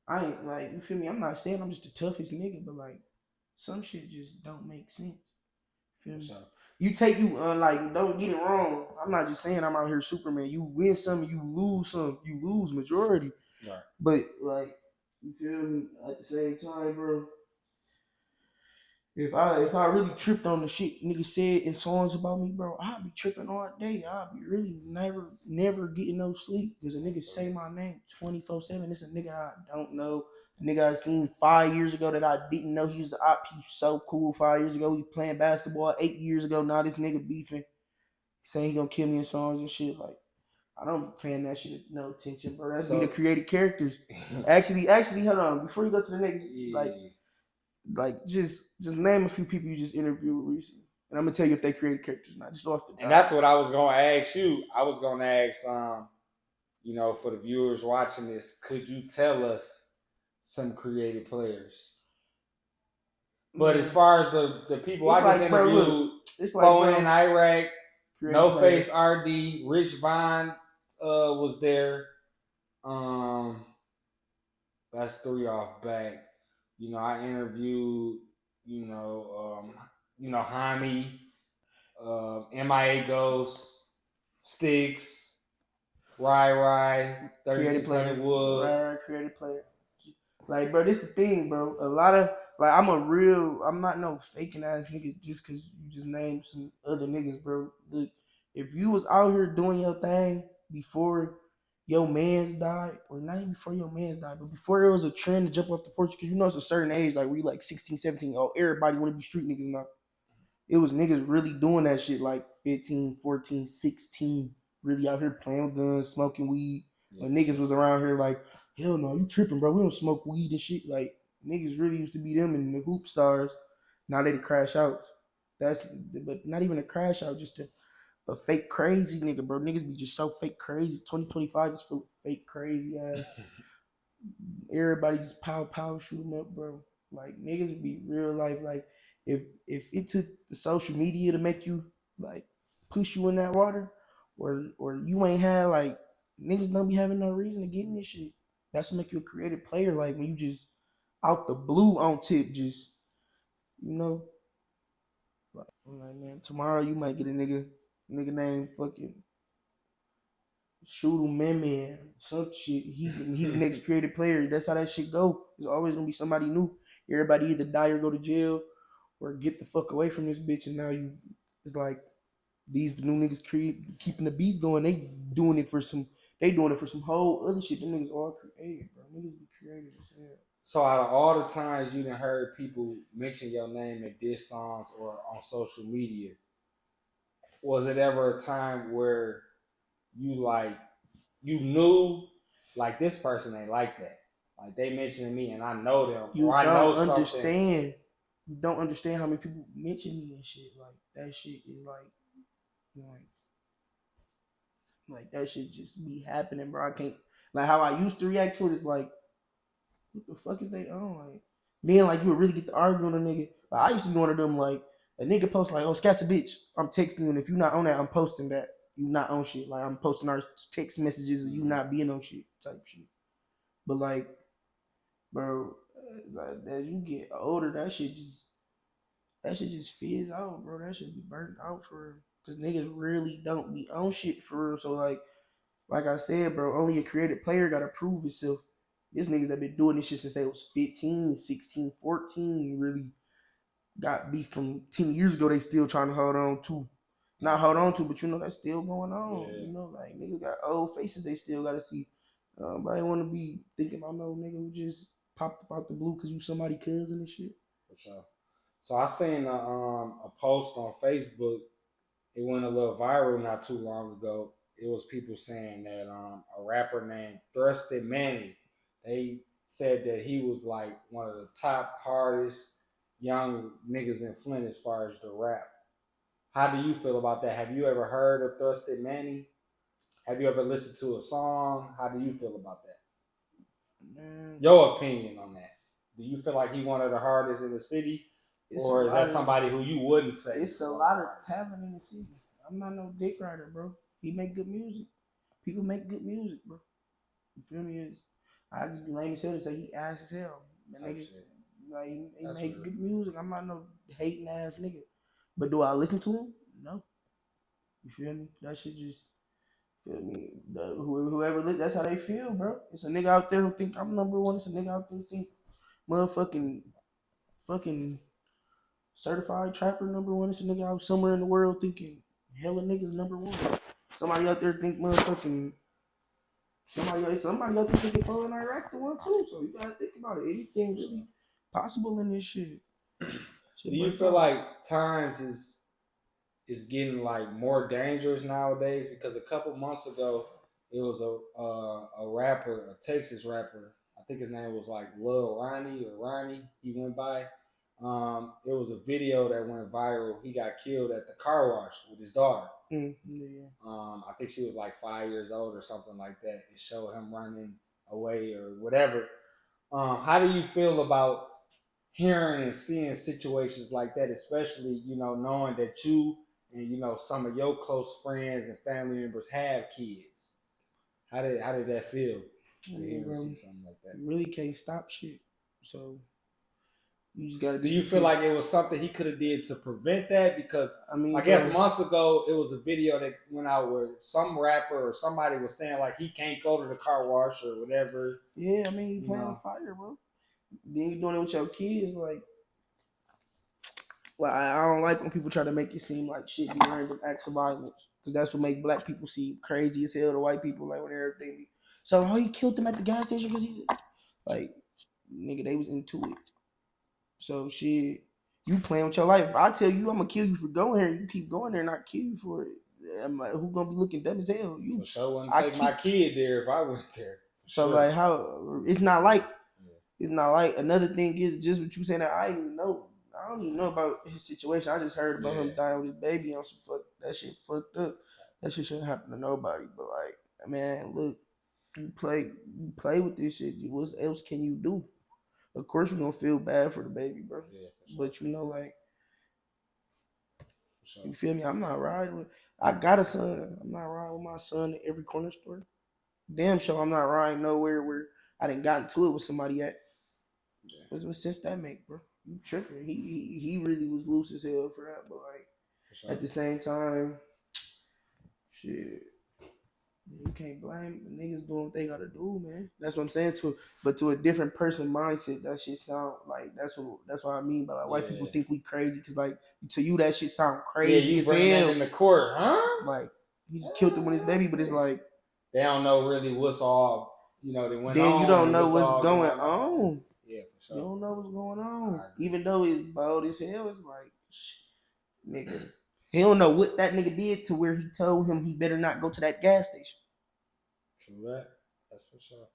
I ain't like, you feel me? I'm not saying I'm just the toughest nigga, but like, some shit just don't make sense. Feel me? So, like, don't get it wrong. I'm not just saying I'm out here Superman. You win some, you lose some. You lose majority. Right. But like, You feel me? At the same time, bro. If I really tripped on the shit niggas said in songs about me, bro, I'd be tripping all day. I'd be really never getting no sleep because a nigga say my name 24/7. It's a nigga I don't know. A nigga I seen 5 years ago that I didn't know he was an op. He was so cool 5 years ago. He playing basketball 8 years ago. Now this nigga beefing, saying he gonna kill me in songs and shit. Like I don't be paying that shit no attention, bro. That's be the created characters. Actually, hold on. Before you go to the next, like just name a few people you just interviewed recently, and I'm gonna tell you if they created characters or not. Just off the top. And that's what I was gonna ask you. I was gonna ask, for the viewers watching this, could you tell us some creative players? But as far as the people I just interviewed, Flint in Iraq, NoFace RD, Rich Vine was there. That's 3 off back. I interviewed, Jaime, MIA Ghost, Sticks, Rai, 3600 Wood. Right, creative player. Like, bro, this the thing, bro. A lot of I'm not no faking ass nigga just cause you just named some other niggas, bro. Look, if you was out here doing your thing before your mans died, or not even before your mans died, but before it was a trend to jump off the porch, because it's a certain age, like where you like 16, 17, everybody want to be street niggas now. It was niggas really doing that shit like 15, 14, 16, really out here playing with guns, smoking weed. When niggas was around here like, hell no, you tripping, bro. We don't smoke weed and shit. Like, niggas really used to be them and the hoop stars. Now they the crash outs. But not even a crash out, just a fake crazy nigga, bro. Niggas be just so fake crazy. 2025 is full of fake crazy ass. Everybody just pow shoot them up, bro. Like niggas be real life. Like if it took the social media to make you like push you in that water, or you ain't had like niggas don't be having no reason to get in this shit. That's what make you a creative player. Like when you just out the blue on tip, just you know, like man, tomorrow you might get a nigga named fucking shoot him, man, some shit. He the next creative player. That's how that shit go. There's always gonna be somebody new. Everybody either die or go to jail, or get the fuck away from this bitch. And now it's like these the new niggas keeping the beef going. They doing it for some. They doing it for some whole other shit. Them niggas all creative, bro. Niggas be creative as hell. So out of all the times you done heard people mention your name in diss songs or on social media, was it ever a time where you knew like this person ain't like that? Like they mentioning me and I know them. You or I know don't understand. Something. You don't understand how many people mention me and shit. Like that shit is like that shit just be happening, bro. I can't like how I used to react to it is like, what the fuck is they on? Like then like you would really get to argue on a nigga. Like I used to be one of them like a nigga post like, oh Scatz a bitch. I'm texting you and if you not on that, I'm posting that. You not on shit. Like I'm posting our text messages and you not being on shit type shit. But like, bro, as you get older, that shit just fizz out, bro. That shit be burnt out for real. Cause niggas really don't be on shit for real. So like I said, bro, only a creative player gotta prove itself. These niggas that been doing this shit since they was 15, 16, 14, really got beef from 10 years ago. They still trying to hold on to. Not hold on to, but that's still going on. Yeah. Like niggas got old faces they still gotta see. Nobody wanna be thinking about no nigga who just popped up out the blue cause you somebody cousin and shit. For sure. So I seen a post on Facebook. It went a little viral not too long ago. It was people saying that a rapper named Thrusted Manny, they said that he was like one of the top hardest young niggas in Flint as far as the rap. How do you feel about that? Have you ever heard of Thrusted Manny? Have you ever listened to a song? How do you feel about that? Man. Your opinion on that. Do you feel like he one of the hardest in the city? Or is that somebody who you wouldn't say? It's a lot of talent in the city. I'm not no dick rider, bro. He make good music. People make good music, bro. You feel me? I just be lame as hell to say he ass as hell. Nigga, like he make good music. I'm not no hating ass nigga. But do I listen to him? No. You feel me? That shit just Feel me? Whoever that's how they feel, bro. It's a nigga out there who think I'm number one. It's a nigga out there who think motherfucking fucking certified trapper number one. It's a nigga out somewhere in the world thinking hella niggas number one. Somebody out there think motherfucking somebody out there thinking Paul and Iraq the one too. So you gotta think about it. Anything's really possible in this shit. Do you feel like times is getting like more dangerous nowadays? Because a couple months ago it was a rapper, a Texas rapper. I think his name was like Lil Ronnie or Ronnie. He went by. It was a video that went viral. He got killed at the car wash with his daughter. Yeah. I think she was like 5 years old or something like that. It showed him running away or whatever. How do you feel about hearing and seeing situations like that, especially, you know, knowing that you and, you know, some of your close friends and family members have kids? How did that feel to hear and see something like that? You really can't stop shit. So you just gotta do you feel like it was something he could have did to prevent that? Because I guess months ago it was a video that went out where some rapper or somebody was saying like he can't go to the car wash or whatever. Yeah, I mean, you playing with fire, bro. Then you doing it with your kids, like. Well, I don't like when people try to make it seem like shit be random acts of violence, because that's what make black people seem crazy as hell to white people. Like when everything be, so he killed them at the gas station because he's like, nigga, they was into it. So shit, you playing with your life. If I tell you I'm gonna kill you for going here, you keep going there and I kill you for it. I'm like, who gonna be looking dumb as hell? You. For sure wouldn't take my kid there if I went there. So like, how? It's not like another thing is just what you saying that I didn't know. I don't even know about his situation. I just heard about him dying with his baby on some fuck. That shit fucked up. That shit shouldn't happen to nobody. But like, man, look, you play with this shit. What else can you do? Of course, you're gonna feel bad for the baby, bro. Yeah, for sure. But you know, like, you feel me? I'm not riding with. I got a son. I'm not riding with my son at every corner store. Damn sure I'm not riding nowhere where I didn't got into it with somebody at. Yeah. What sense that make, bro? You tripping? He really was loose as hell for that, but like at the same time, shit, you can't blame the niggas doing what they gotta do, man. That's what I'm saying. But to a different person mindset, that shit sound like that's what I mean by like white people think we crazy because like to you that shit sound crazy as hell. That in the court, huh? Like he just killed him with his baby, but it's like they don't know really what's all they went on. Then you don't know what's going on. Yeah, for sure. You don't know what's going on. Even though he's bold as hell, it's like, nigga. He don't know what that nigga did to where he told him he better not go to that gas station. True that. That's for sure.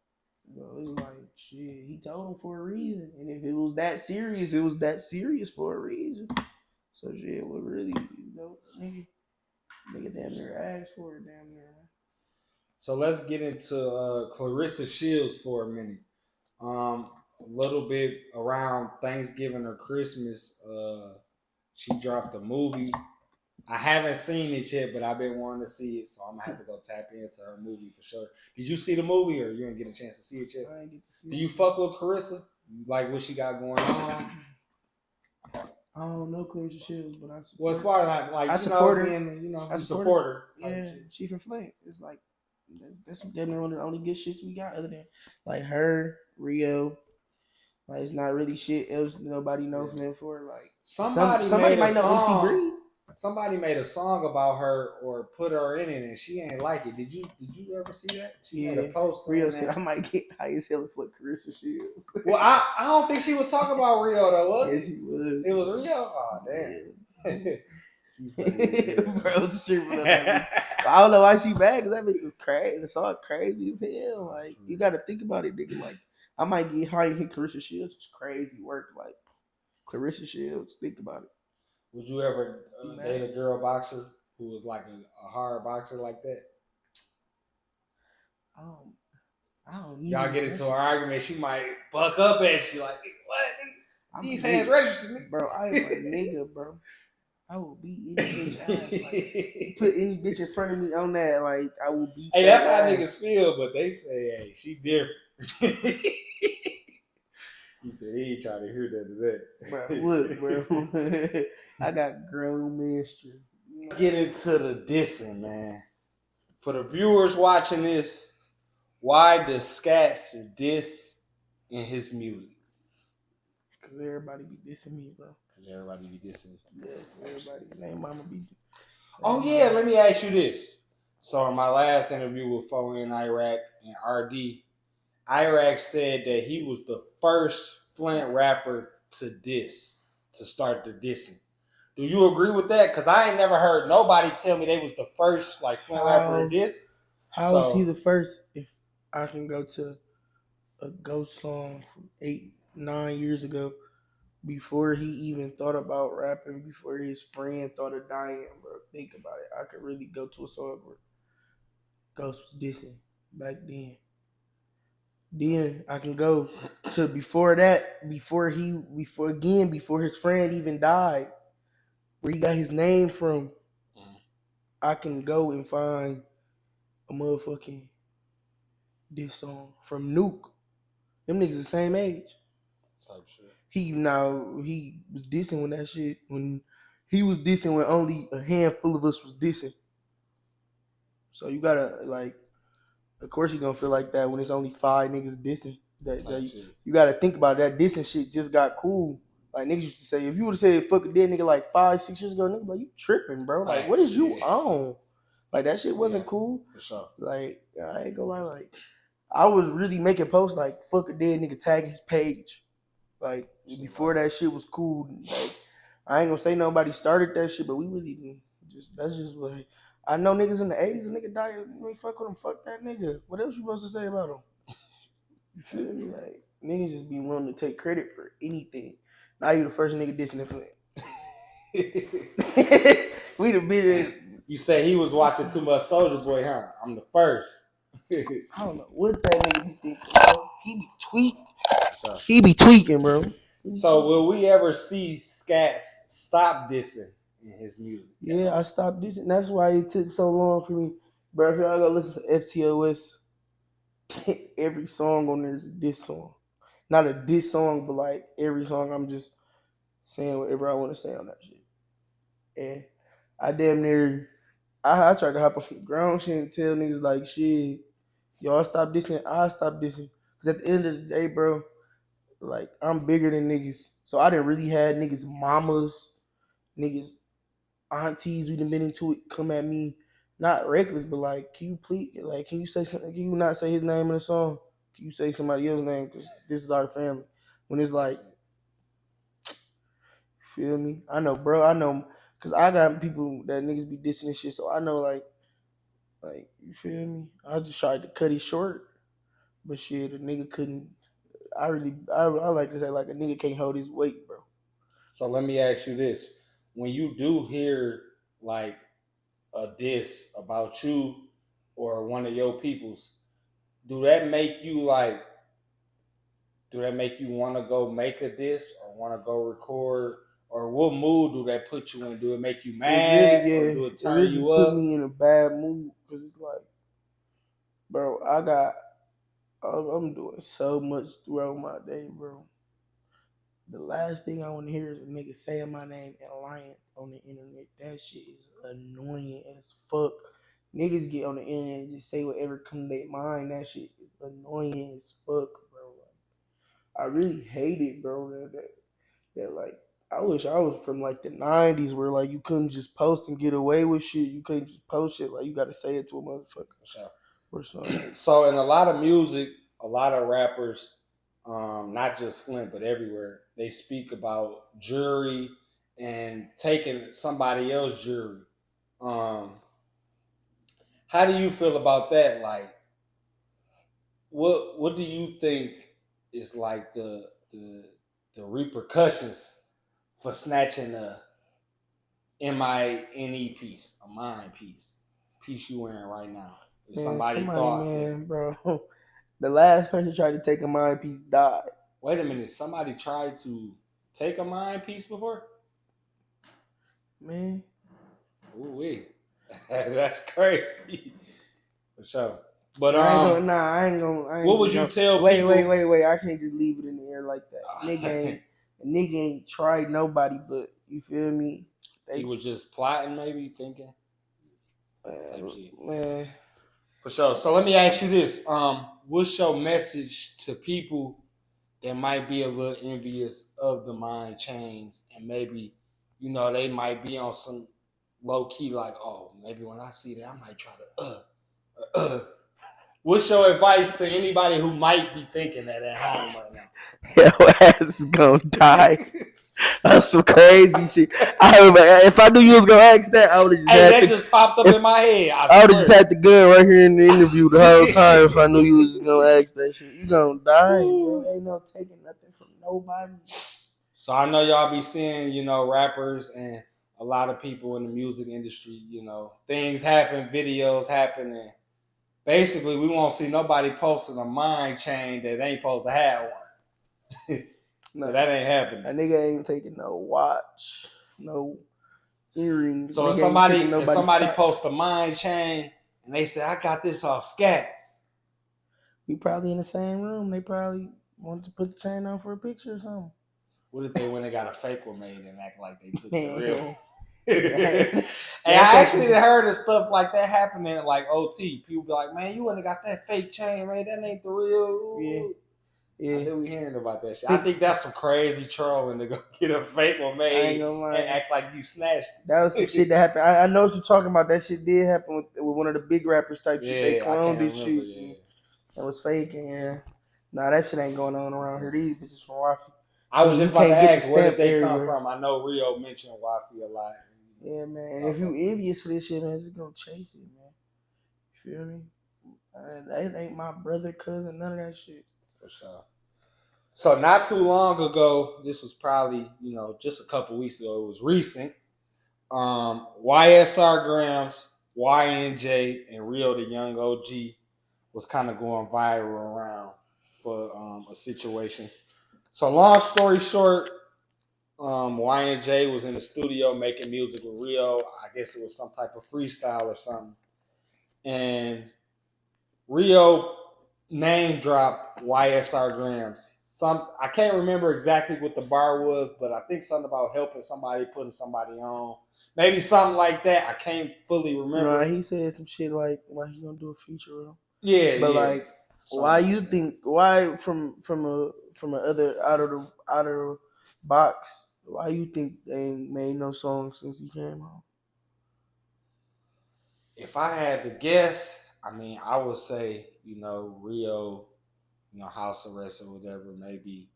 So it's like, shit, he told him for a reason. And if it was that serious, it was that serious for a reason. So shit, what really, nigga damn near asked for it, damn near. So let's get into Claressa Shields for a minute. A little bit around Thanksgiving or Christmas, she dropped a movie. I haven't seen it yet, but I've been wanting to see it, so I'm gonna have to go tap into her movie for sure. Did you see the movie, or you didn't get a chance to see it yet? I didn't get to see it. Do you fuck with Claressa? Like what she got going on? I don't know Claressa Shields, but I support. Well, it's part of like I support her. I support her. Yeah, she from Flint. It's like that's one of the only good shits we got, other than like her, Rio. Like it's not really shit else nobody knows Flint for. Like somebody might know MC Breed. Somebody made a song about her or put her in it, and she ain't like it. Did you ever see that? She made a post. Rio said I might get high as hell for Claressa Shields. Well, I don't think she was talking about Rio though, was it? She was. It was Rio. Oh damn. Bro, stripping up. I don't know why she mad, because that bitch is crazy. It's all crazy as hell. Like you got to think about it, nigga. Like I might get high and hit Claressa Shields. It's crazy work. Like Claressa Shields. Think about it. Would you ever date a girl boxer who was like a hard boxer like that? I don't. Y'all get into an argument, she might buck up at you like, what? These hands registered, bro. I am a nigga, bro. I will beat any bitch ass. Like, put any bitch in front of me on that, like I will beat. Hey, that's how niggas feel, but they say, hey, she different. He said he ain't trying to hear that today. Bro, look, bro. I got grown man strength. Get into the dissing, man. For the viewers watching this, why does Scatz diss in his music? Cause everybody be dissing me, bro. Because everybody be dissing. Yes, everybody. Name mama be. Oh yeah, let me ask you this. So in my last interview with Fo in Iraq and RD, Iraq said that he was the first Flint rapper to start the dissing. Do you agree with that? Because I ain't never heard nobody tell me they was the first like Flint rapper to diss. How is he the first? If I can go to a ghost song from 8-9 years ago, before he even thought about rapping, before his friend thought of dying, bro. Think about it. I could really go to a song where Ghost was dissing back then. Then I can go to before that, before his friend even died, where he got his name from. I can go and find a motherfucking diss song from Nuke. Them niggas the same age. Type shit. He was dissing when he was dissing when only a handful of us was dissing. So you gotta like, of course you gonna feel like that when it's only 5 niggas dissing. You gotta think about that dissing shit just got cool. Like niggas used to say, if you would have said fuck a dead nigga like 5-6 years ago, nigga, like you tripping, bro. Like what is you on? Like that shit wasn't cool. For sure. Like I ain't gonna lie, like I was really making posts like fuck a dead nigga, tag his page. Like before that shit was cool. Like I ain't gonna say nobody started that shit, but we really that's just like I know niggas in the 80s, a nigga died, you ain't fuck with him, fuck that nigga. What else you supposed to say about him? You feel me? Like niggas just be willing to take credit for anything. Now you the first nigga dissing the Flint. We the been. You say he was watching too much Soulja Boy, huh? I'm the first. I don't know what that nigga be thinking, bro. He be tweaking. He be tweaking, bro. So will we ever see Scatz stop dissing in his music? Yeah, I stopped dissing. That's why it took so long for me. Bro, if y'all go listen to FTOS, every song on there is a diss song. Not a diss song, but like every song I'm just saying whatever I want to say on that shit. And I damn near I tried to hop on some ground shit and tell niggas like shit, y'all stop dissing, I stop dissing. Cause at the end of the day, bro, like I'm bigger than niggas. So I didn't really have niggas mamas, niggas aunties we done been into it come at me. Not reckless, but like, can you please, like, can you say something? Can you not say his name in the song? Can you say somebody else's name? Because this is our family. When it's like, feel me? I know, bro. I know, because I got people that niggas be dissing and shit. So I know, like, you feel me? I just tried to cut it short. But shit, a nigga couldn't. I like to say, like, a nigga can't hold his weight, bro. So let me ask you this. When you do hear, like, a diss about you or one of your peoples, do that make you want to go make a diss or want to go record, or what mood do that put you in? Do it make you mad, or do it turn you up? Put me in a bad mood because it's like, bro, I'm doing so much throughout my day, bro. The last thing I want to hear is a nigga saying my name and lying on the internet. That shit is annoying as fuck. Niggas get on the internet and just say whatever come to their mind. That shit is annoying as fuck, bro. Like, I really hate it, bro. That like, I wish I was from like the 90s where like you couldn't just post and get away with shit. You couldn't just post shit. Like you got to say it to a motherfucker. Or something. So in a lot of music, a lot of rappers, not just Flint, but everywhere, they speak about jury and taking somebody else's jury. How do you feel about that? Like, what do you think is like the repercussions for snatching a MINE piece, a mind piece you wearing right now? If somebody thought, man, bro. The last person tried to take a mind piece died. Wait a minute, somebody tried to take a mind piece before? Man. Ooh wee. That's crazy. For sure. But I ain't gonna. What would you tell people? Wait. I can't just leave it in the air like that. Nigga ain't tried nobody, but you feel me? He was just plotting, maybe thinking. Man. For sure. So let me ask you this: what's your message to people that might be a little envious of the mind chains, and maybe they might be on some low key like, oh, maybe when I see that, I might try to. What's your advice to anybody who might be thinking that at home right now? Your ass is gonna die. That's some crazy shit. If I knew you was gonna ask that, I would have just Hey, that just popped up in my head. I would have just had the gun right here in the interview the whole time if I knew you was gonna ask that shit. You gonna die, bro. Ain't no taking nothing from nobody. So I know y'all be seeing, rappers and a lot of people in the music industry, things happen, videos happen, and basically we won't see nobody posting a mind chain that ain't supposed to have one. So that ain't happening. A nigga ain't taking no watch, no earrings. So if somebody posts a mind chain and they say, I got this off Scatz, we probably in the same room. They probably want to put the chain on for a picture or something. What if they went and got a fake one made and act like they took the real? Hey, I actually heard of stuff like that happening, like OT. People be like, man, you wouldn't have got that fake chain, man. That ain't the real. Yeah. I knew we hearing about that shit. I think that's some crazy trolling to go get a fake one made and act like you snatched it. That was some shit that happened. I know what you're talking about. That shit did happen with one of the big rappers type shit. They cloned this shit. Yeah. It was fake. And nah, that shit ain't going on around here. These bitches from Wafi. I was just about to ask, where did they come from? I know Rio mentioned Wafi a lot. Yeah, man. And if you envious for this shit, man, it's gonna chase it, man. You feel me? That ain't my brother, cousin, none of that shit. For sure. So not too long ago, this was probably, just a couple weeks ago, it was recent. Ysr Gramz, YNJ, and Rio Da Yung Og was kind of going viral around for a situation. So long story short, YNJ was in the studio making music with Rio. I guess it was some type of freestyle or something. And Rio name dropped Ysr Gramz. I can't remember exactly what the bar was, but I think something about helping somebody, putting somebody on. Maybe something like that. I can't fully remember. Right, he said some shit like, why he gonna do a feature with him? Yeah, but like, why you think? Why from a other out of the box? Why you think they ain't made no songs since he came out? If I had to guess, I would say, Rio, house arrest or whatever, maybe,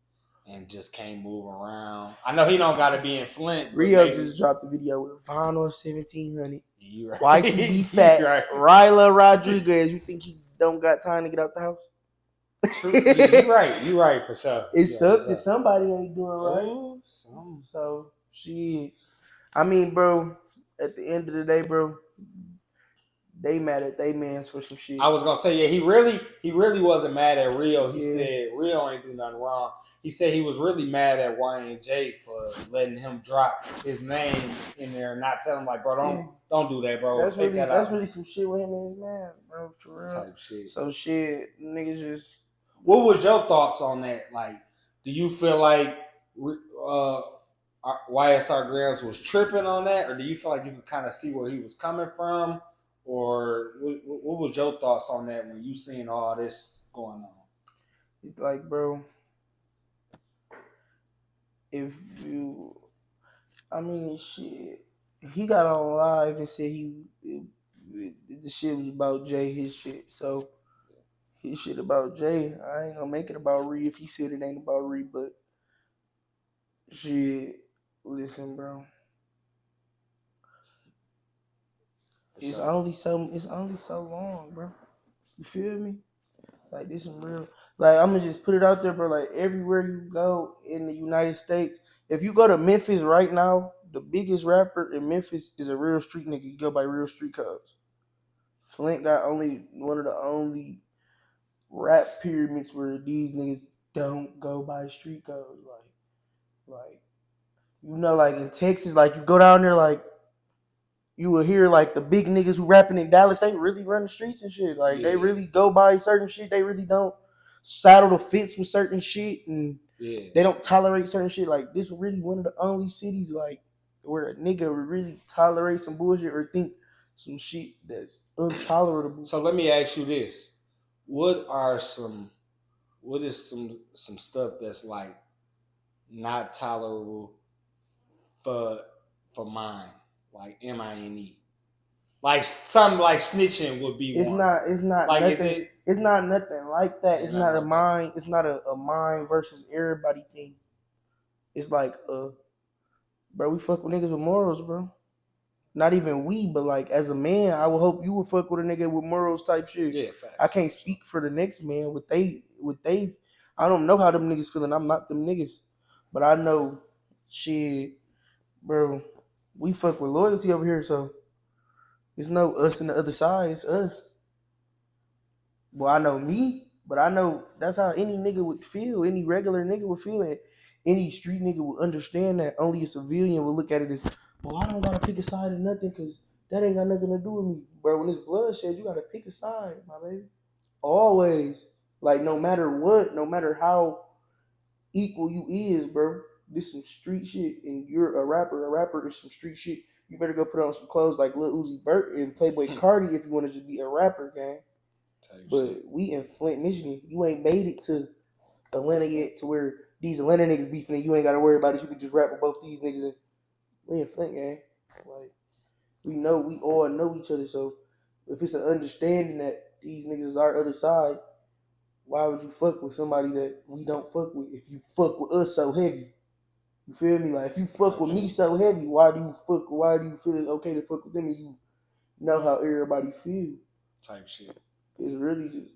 and just can't move around. I know he don't got to be in Flint. Rio just dropped the video with Vinyl 1700. You right. YTV Fat, right. Ryla Rodriguez. You think he don't got time to get out the house? Yeah, you right for sure. It's something somebody ain't doing right. So shit. Bro, at the end of the day, bro, they mad at they mans for some shit. I was gonna say, yeah, he really wasn't mad at Rio. He said Rio ain't do nothing wrong. He said he was really mad at YNJ for letting him drop his name in there and not tell him like, bro, don't do that, bro. That's really some shit with him and his man, bro, for real. Type shit. So shit, niggas just. What was your thoughts on that? Like, do you feel like Ysr Gramz was tripping on that, or do you feel like you could kind of see where he was coming from? Or what was your thoughts on that when you seen all this going on? It's like, bro, if you, shit, he got on live and said the shit was about Jay, his shit. So his shit about Jay, I ain't gonna make it about Ree if he said it ain't about Ree, but shit, listen, bro. It's only so long, bro. You feel me? Like, this is real. Like, I'm gonna just put it out there, bro. Like, everywhere you go in the United States, if you go to Memphis right now, the biggest rapper in Memphis is a real street nigga. You go by real street codes. Flint got one of the only rap pyramids where these niggas don't go by street codes. Like, like in Texas, like you go down there, like, you will hear like the big niggas who rapping in Dallas, they really run the streets and shit. Like they really go by certain shit. They really don't saddle the fence with certain shit, and they don't tolerate certain shit. Like this is really one of the only cities like where a nigga would really tolerate some bullshit or think some shit that's intolerable. So let me ask you this: what is some stuff that's like not tolerable for mine, like MINE? Like something like snitching would be It's one. not like, nothing. It's not nothing like that. It's not a like mind. It's not a mind versus everybody thing. It's like bro, we fuck with niggas with morals, bro. Not even we, but like as a man, I would hope you would fuck with a nigga with morals type shit. Yeah, facts. I can't speak for the next man. What they I don't know how them niggas feeling. I'm not them niggas. But I know shit, bro, we fuck with loyalty over here, so it's no us and the other side, it's us. Well, I know me, but I know that's how any nigga would feel, any regular nigga would feel it. Any street nigga would understand that only a civilian would look at it as, well, I don't gotta pick a side or nothing, cause that ain't got nothing to do with me. Bro, when it's bloodshed, you gotta pick a side, my baby. Always. Like no matter what, no matter how equal you is, bro. This some street shit, and you're a rapper. A rapper is some street shit. You better go put on some clothes like Lil Uzi Vert and Playboy Cardi if you want to just be a rapper, gang. But we in Flint, Michigan. You ain't made it to Atlanta yet, to where these Atlanta niggas beefing and you ain't got to worry about it. You can just rap with both these niggas. And we in Flint, gang. Like we all know each other. So if it's an understanding that these niggas is our other side, why would you fuck with somebody that we don't fuck with if you fuck with us so heavy? You feel me? Like if you fuck with me so heavy, why do you feel it's okay to fuck with them and you know how everybody feel? Type shit. It's really just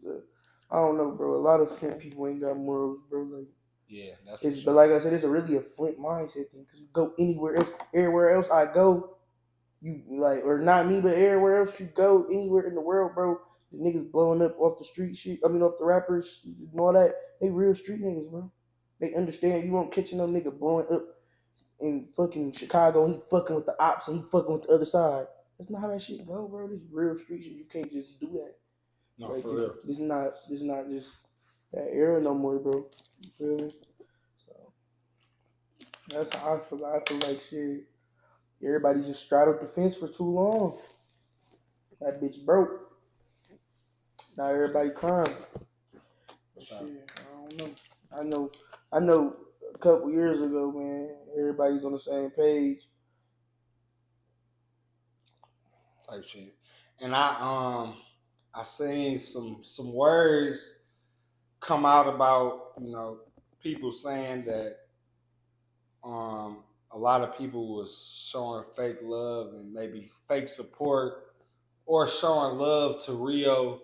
I don't know, bro. A lot of Flint people ain't got morals, bro. Like yeah, that's it's, but like I said, it's really a Flint mindset thing. Cause you go everywhere else I go, you like, or not me, but everywhere else you go, anywhere in the world, bro. The niggas blowing up off the street shit. I mean, off the rappers and all that. They real street niggas, bro. They understand you won't catch no nigga blowing up in fucking Chicago. He fucking with the ops and he fucking with the other side. That's not how that shit go, bro. This is real street shit. You can't just do that. No, like, for real. This is not just that era no more, bro. You feel me? So that's how I feel. I feel like shit. Everybody just straddled the fence for too long. That bitch broke. Now everybody crying. Shit, I don't know. I know a couple years ago, man, everybody's on the same page. Type shit. And I seen some words come out about, people saying that a lot of people was showing fake love and maybe fake support or showing love to Rio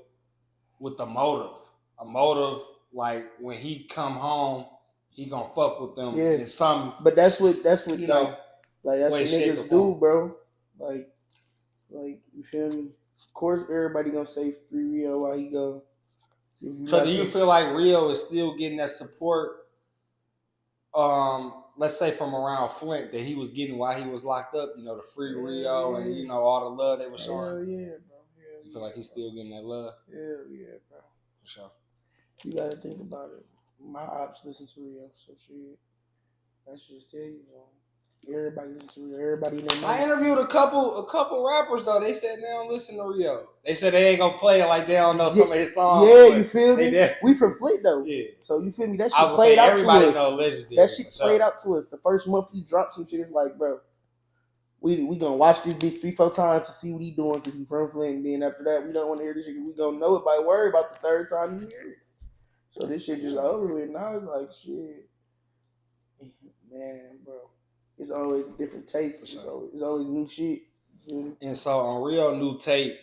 with a motive like when he come home he gonna fuck with them in some. But that's what like that's what niggas do, bro. Like you feel me? Of course, everybody gonna say free Rio while he go. So do you feel like Rio is still getting that support? Let's say from around Flint that he was getting while he was locked up. The free Rio and all the love they were showing. Hell yeah, bro. You feel like he's still getting that love? Hell yeah, bro. For sure. You gotta think about it. My ops listen to Rio, so shit. That's just tell you, everybody listen to Rio. Everybody in their I interviewed a couple rappers though. They said they don't listen to Rio. They said they ain't gonna play it like they don't know some of his songs. Yeah, you feel me? We from Flint though. Yeah. So you feel me? That shit played out to us. Know Legendary, that shit played out to us. The first month he dropped some shit, it's like, bro, we gonna watch this bitch 3-4 times to see what he doing because he from Flint. And then after that, we don't want to hear this shit. We gonna know it by word about the third time you hear it. So this shit just over with. Now it's like shit, man, bro. It's always a different taste. It's always new shit. And so on Rio new tape,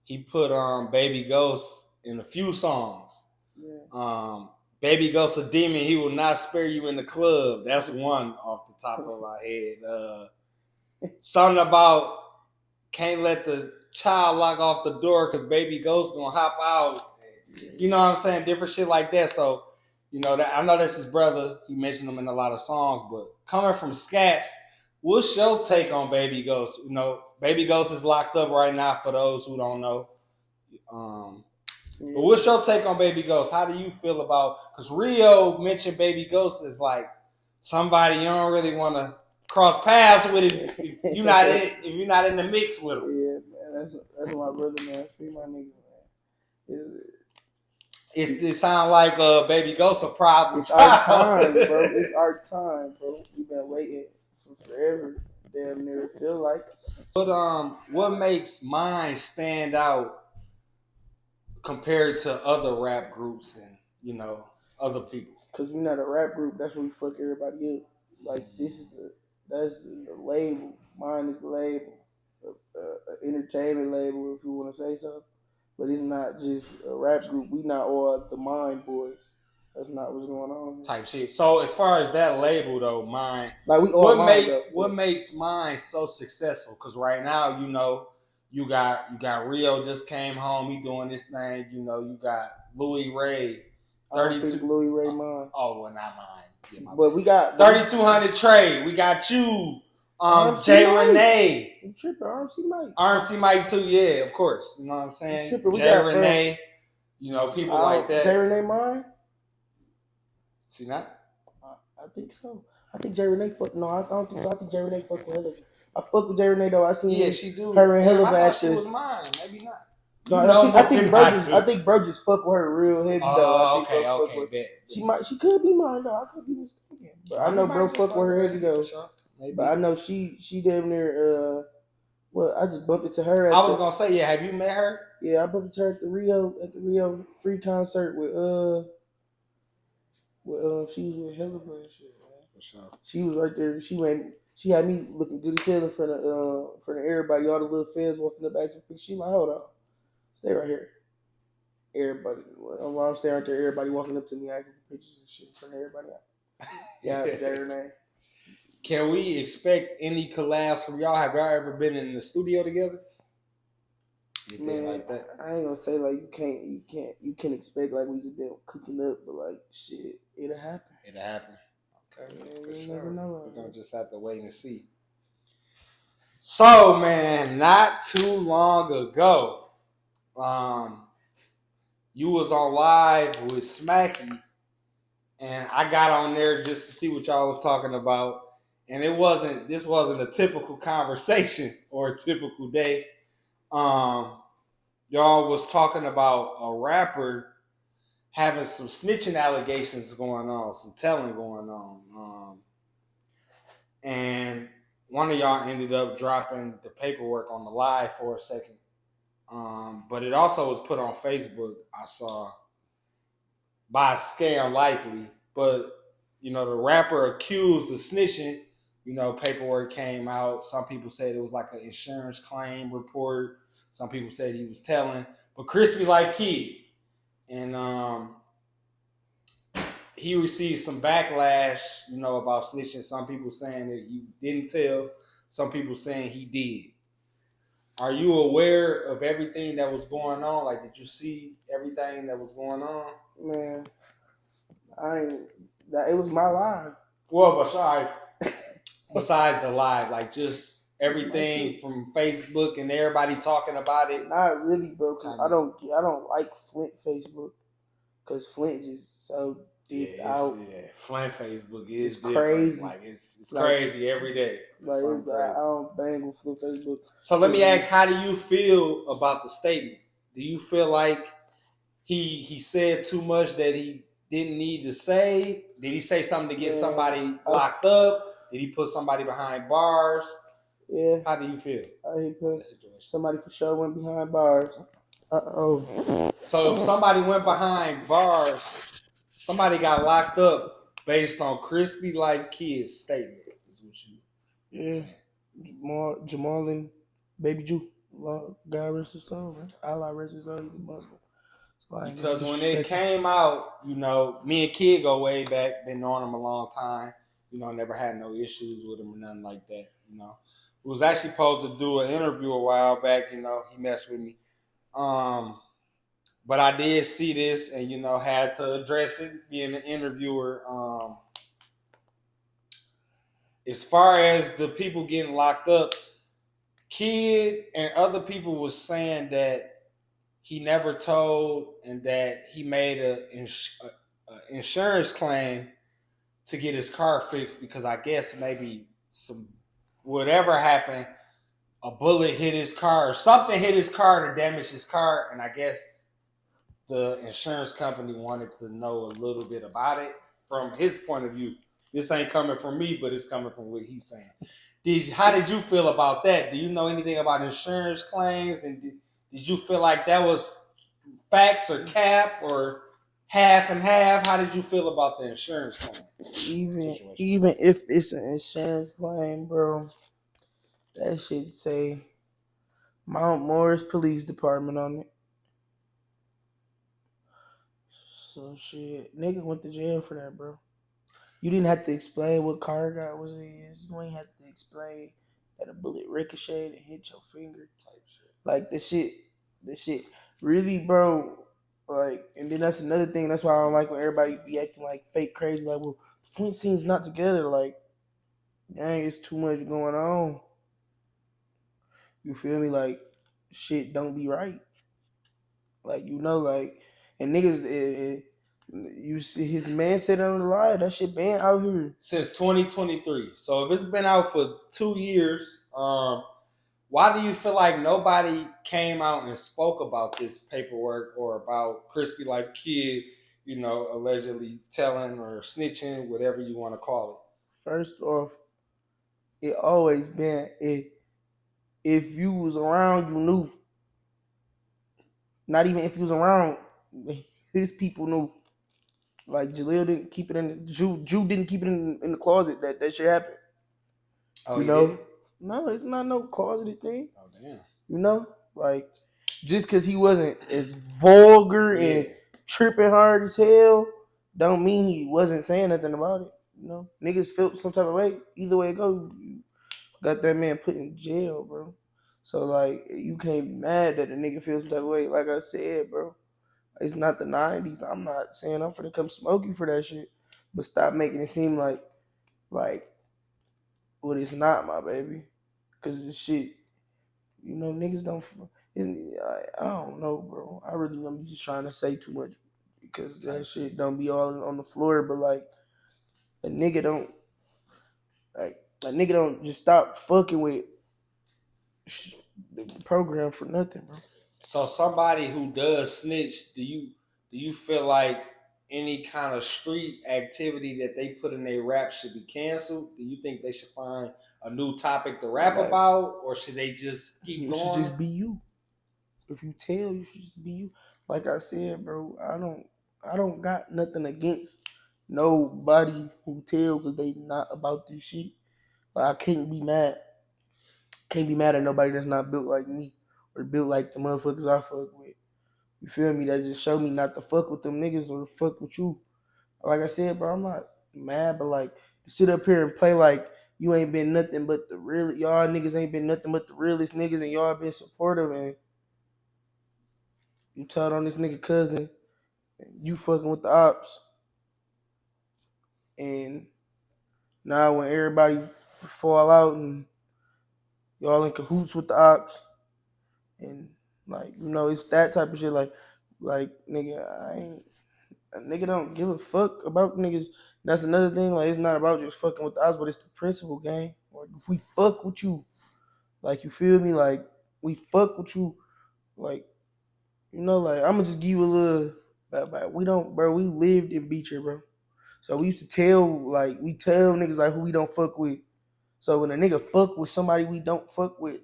he put Baby Ghost in a few songs. Yeah. Baby Ghost a demon, he will not spare you in the club. That's one off the top of my head. Something about can't let the child lock off the door because Baby Ghost gonna hop out. You know what I'm saying? Different shit like that. So, that I know that's his brother. He mentioned him in a lot of songs, but coming from Scatz, what's your take on Baby Ghost? Baby Ghost is locked up right now for those who don't know. But what's your take on Baby Ghost? How do you feel about? Because Rio mentioned Baby Ghost is like somebody you don't really want to cross paths with if you're not in the mix with him. Yeah, man, That's my brother, man. Free my nigga, man. It sound like Baby Ghost a problem. It's our time, bro. It's our time, bro. We've been waiting for forever. Damn near feel like. What makes mine stand out compared to other rap groups and other people? Cause we're not a rap group. That's where we fuck everybody up. Like that's the label. Mine is the label, entertainment label, if you want to say so. But it's not just a rap group. We not all the Mind Boys. That's not what's going on. Type shit. So as far as that label though, mine. Like we all what makes mine so successful? Because right now, you got Rio just came home. He doing this thing. You got Louis Ray. 32 Louis Ray mine. Oh, well, not mine. Yeah, but we got 3200 Trey. We got you. Jrene. You tripping? RMC Mike too. Yeah, of course. You know what I'm saying? Jrene. People like that. Jrene mine. She not? I think so. I think Jrene fuck. No, I don't think so. I think Jrene fuck with Hella. I fuck with Jrene though. I seen. Yeah, she do. Her and Hella I thought she was mine. Maybe not. No, I think bro just fuck with her real heavy though. Bet. She could be mine though. I could be mistaken, but I know bro fuck with her heavy though. Sure. But I know she damn near. Well, I just bumped into her. I was gonna say, yeah. Have you met her? Yeah, I bumped into her at the Rio free concert with she was with Hella and shit, man. For sure. She was right there. She had me looking good as hell in front of everybody. All the little fans walking up asking for. She like, hold on. Stay right here. Everybody. While I'm staying right there, everybody walking up to me asking for pictures and shit from everybody. Yeah, Jrene. Can we expect any collabs from y'all? Have y'all ever been in the studio together? Man, like that? I ain't gonna say like you can't expect like we just been cooking up, but like shit, it'll happen. It'll happen. Okay, man, you never know. We're gonna just have to wait and see. So man, not too long ago, you was on live with Smacky, and I got on there just to see what y'all was talking about. And this wasn't a typical conversation or a typical day. Y'all was talking about a rapper having some snitching allegations going on, some telling going on. And one of y'all ended up dropping the paperwork on the live for a second. But it also was put on Facebook, I saw, by Scam Likely. But, the rapper accused of snitching. Paperwork came out. Some people said it was like an insurance claim report. Some people said he was telling. But KrispyLife Kidd. And he received some backlash, about snitching. Some people saying that he didn't tell. Some people saying he did. Are you aware of everything that was going on? Like, did you see everything that was going on? Man, it was my live. Well, besides the live, like just everything from Facebook and everybody talking about it. Not really, bro. Cause I don't like Flint Facebook, cause Flint just so deep out. Yeah, Flint Facebook is crazy. Like it's crazy every day. Like I don't bang with Flint Facebook. So let me ask, how do you feel about the statement? Do you feel like he said too much that he didn't need to say? Did he say something to get somebody locked up? Did he put somebody behind bars? Yeah. How do you feel? He put somebody for sure went behind bars. So if somebody went behind bars, somebody got locked up based on KrispyLife Kidd's statement. Is what you saying. Jamal and Baby Jew. God rest his soul, man. Allah rest his soul. He's a Muslim. Because when it came out, me and Kid go way back, been knowing him a long time. Never had no issues with him or nothing like that. We was actually supposed to do an interview a while back. He messed with me. But I did see this and, had to address it, being an interviewer. As far as the people getting locked up, Kid and other people was saying that he never told and that he made an insurance claim to get his car fixed because I guess maybe whatever happened, a bullet hit his car, or something hit his car to damage his car, and I guess the insurance company wanted to know a little bit about it from his point of view. This ain't coming from me, but it's coming from what he's saying. How did you feel about that? Do you know anything about insurance claims? And did you feel like that was facts or cap or half and half? How did you feel about the insurance claim? Even if it's an insurance claim, bro, that shit say Mount Morris Police Department on it. So shit, nigga went to jail for that, bro. You didn't have to explain what car guy was his. You ain't have to explain that a bullet ricocheted and hit your finger type shit. Like the shit really, bro. Like, and then that's another thing. That's why I don't like when everybody be acting like fake crazy. Like, well, Flint scene's not together. Like, dang, it's too much going on. You feel me? Like, shit don't be right. Like, like, and niggas, you see his man said on the live, that shit been out here since 2023. So if it's been out for 2 years, why do you feel like nobody came out and spoke about this paperwork or about KrispyLife Kidd, allegedly telling or snitching, whatever you want to call it? First off, it always been if you was around, you knew. Not even if you was around, his people knew. Like Jaleel didn't keep it in. Jew didn't keep it in the closet. That shit happened. Oh, you know? No, it's not no closeted thing. Oh damn. Like just because he wasn't as vulgar and tripping hard as hell, don't mean he wasn't saying nothing about it. Niggas felt some type of way. Either way it goes, you got that man put in jail, bro. So like you can't be mad that the nigga feels some type of way. Like I said, bro, it's not the 90s. I'm not saying I'm finna come smoke you for that shit. But stop making it seem like what it's not, my baby. Cause this shit, niggas don't. I don't know, bro. I'm just trying to say too much because that shit don't be all on the floor. But like, a nigga don't just stop fucking with the program for nothing, bro. So somebody who does snitch, do you feel like any kind of street activity that they put in their rap should be canceled? Do you think they should find a new topic to rap about, or should they just keep going? You should just be you. If you tell, you should just be you. Like I said, bro, I don't got nothing against nobody who tell because they not about this shit. But I can't be mad. Can't be mad at nobody that's not built like me or built like the motherfuckers I fuck with. You feel me? That just show me not to fuck with them niggas or fuck with you. Like I said, bro, I'm not mad, but like to sit up here and play like you ain't been nothing but the real y'all niggas ain't been nothing but the realest niggas and y'all been supportive and you told on this nigga cousin and you fucking with the ops. And now when everybody fall out and y'all in cahoots with the ops and like, it's that type of shit like nigga, a nigga don't give a fuck about niggas. That's another thing. Like, it's not about just fucking with us, but it's the principle, gang. Like, if we fuck with you, like, you feel me? Like, we fuck with you, like, like, I'm gonna just give you a little. We don't, bro. We lived in Beecher, bro. So we used to we tell niggas like who we don't fuck with. So when a nigga fuck with somebody we don't fuck with,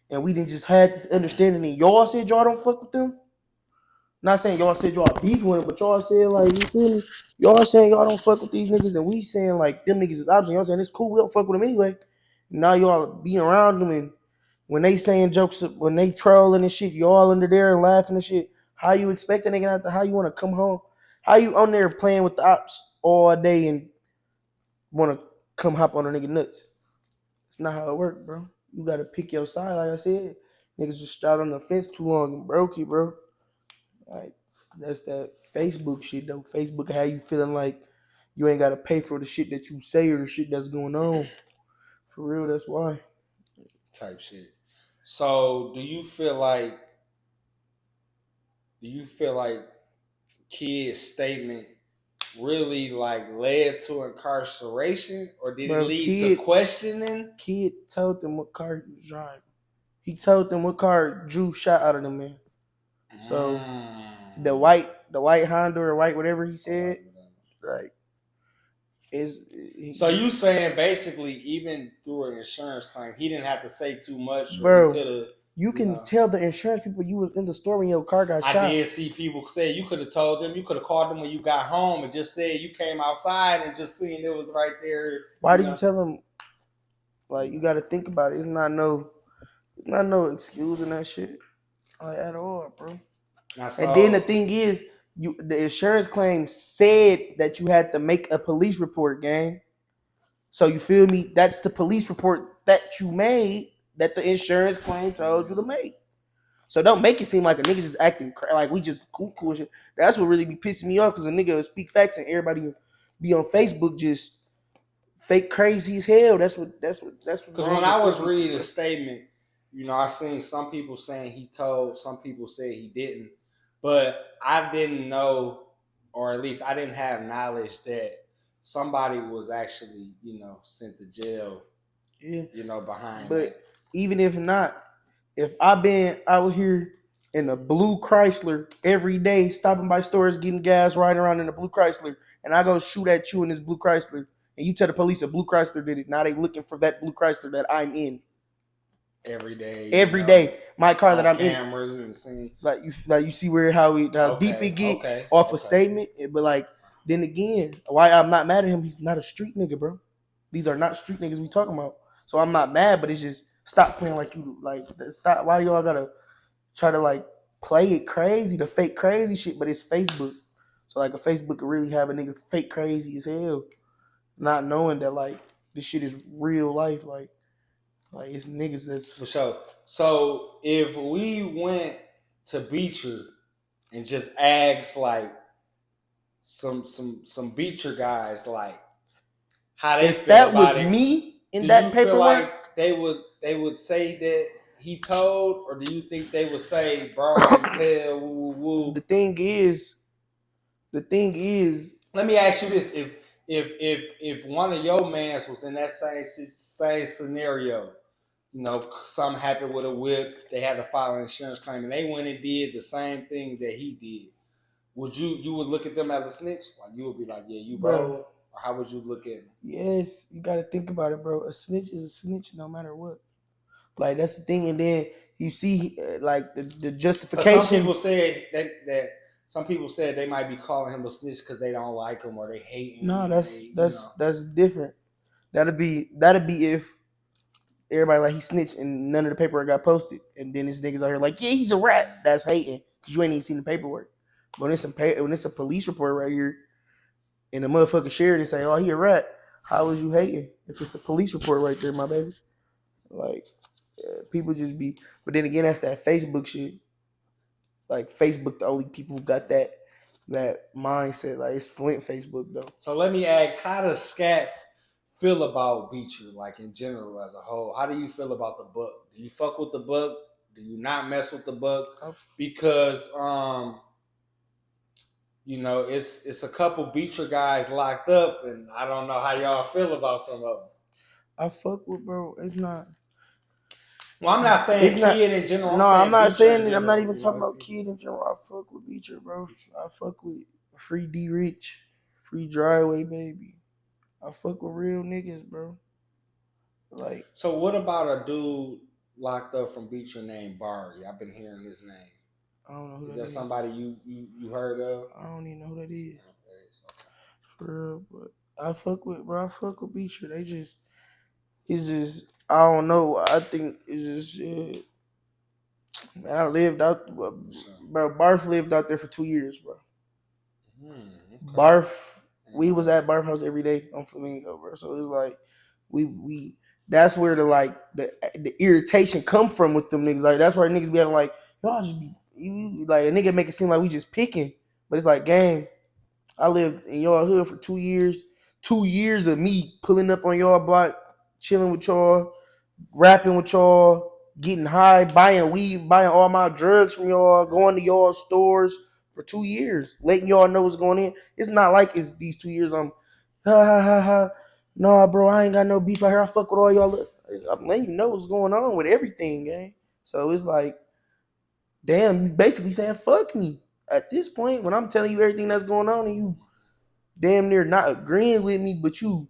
and we didn't just have this understanding, and y'all said y'all don't fuck with them. Not saying y'all said y'all beef with them, but y'all said like you feel me? Y'all saying y'all don't fuck with these niggas, and we saying like them niggas is options. Y'all saying it's cool, we don't fuck with them anyway. Now y'all be around them, and when they saying jokes, when they trolling and shit, y'all under there and laughing and shit. How you expect a nigga not to? How you want to come home? How you on there playing with the ops all day and want to come hop on a nigga nuts? It's not how it work, bro. You gotta pick your side, like I said. Niggas just shot on the fence too long and broke it, bro. Like that's that Facebook shit though. Facebook how you feeling like you ain't gotta pay for the shit that you say or the shit that's going on. For real, that's why. Type shit. So do you feel like Kidd's statement really like led to incarceration, or did it lead to questioning? Kidd told them what car he was driving. He told them what car Drew shot out of them, man. So the white Honda or white whatever he said, like is. So you saying basically even through an insurance claim, he didn't have to say too much, bro, or he could have. You can tell the insurance people you was in the store when your car got shot. I did see people say you could have told them, you could have called them when you got home and just said you came outside and just seen it was right there. Why did you tell them? Like you got to think about it. It's not no excuse in that shit, like at all, bro. And then the thing is, the insurance claim said that you had to make a police report, gang. So you feel me? That's the police report that you made that the insurance claim told you to make. So don't make it seem like a nigga just acting like we just cool shit. That's what really be pissing me off because a nigga will speak facts and everybody be on Facebook just fake crazy as hell. That's what. Because when I was reading a statement, I seen some people saying he told, some people said he didn't, but I didn't know, or at least I didn't have knowledge that somebody was actually, sent to jail. Yeah. Behind. But even if not, if I've been out here in a blue Chrysler every day, stopping by stores, getting gas, riding around in a blue Chrysler, and I go shoot at you in this blue Chrysler, and you tell the police a blue Chrysler did it, now they looking for that blue Chrysler that I'm in. Every day, my car that I'm cameras in. And seeing. Like you see how deep it get off a statement, but like then again, why I'm not mad at him? He's not a street nigga, bro. These are not street niggas we talking about. So I'm not mad, but it's just stop playing like you like stop. Why y'all gotta try to like play it crazy, the fake crazy shit? But it's Facebook, so like a Facebook could really have a nigga fake crazy as hell, not knowing that like this shit is real life, like it's niggas that's for sure. So if we went to Beecher and just asked like some Beecher guys like how they if feel that about was it, me in that paperwork, feel like they would say that he told, or do you think they would say, bro, I can tell, woo, woo, woo? The thing is, let me ask you this: if one of your mans was in that same scenario, something happened with a whip, they had to file an insurance claim, and they went and did the same thing that he did, would you would look at them as a snitch? Like you would be like, yeah, you bro. Or how would you look at him? Yes, you got to think about it, bro. A snitch is a snitch no matter what. Like that's the thing, and then you see like the justification. Some people say that some people said they might be calling him a snitch because they don't like him or they hate him. No, that's different. That'd be if everybody like he snitched and none of the paperwork got posted, and then this niggas out here like, yeah, he's a rat. That's hating because you ain't even seen the paperwork. But when it's a police report right here, and the motherfucker shared and say, oh, he a rat. How was you hating if it's the police report right there, my baby? Like people just be. But then again, that's that Facebook shit. Like Facebook, the only people who got that mindset. Like it's Flint Facebook though. So let me ask, how does Scatz feel about Beecher, like in general as a whole? How do you feel about the book? Do you fuck with the book? Do you not mess with the book? Because it's a couple Beecher guys locked up, and I don't know how y'all feel about some of them. I fuck with, bro. It's not. Well, I'm not saying Kid in general. I'm not saying it. I'm not even talking about Kid in general. I fuck with Beecher, bro. I fuck with Free D Rich, Free Driveway, baby. I fuck with real niggas, bro. Like. So what about a dude locked up from Beecher named Barry? I've been hearing his name. I don't know who is that somebody you heard of? I don't even know who that is. Okay. For real, but I fuck with Beecher. It's just I don't know. I think it's just man, I lived out, bro. Barf lived out there for 2 years, bro. Okay. Barf, we was at Barf house every day on Flamingo, bro. So it's like we that's where the irritation come from with them niggas. Like that's why niggas be having like y'all just be like a nigga make it seem like we just picking, but it's like gang. I lived in y'all hood for 2 years. 2 years of me pulling up on y'all block, chilling with y'all, rapping with y'all, getting high, buying weed, buying all my drugs from y'all, going to y'all stores for 2 years, letting y'all know what's going in. It's not like it's these 2 years I'm ha ha ha ha. Nah, bro, I ain't got no beef out here. I fuck with all y'all. I'm letting you know what's going on with everything, gang. So it's like, damn, you basically saying fuck me at this point when I'm telling you everything that's going on and you damn near not agreeing with me, but you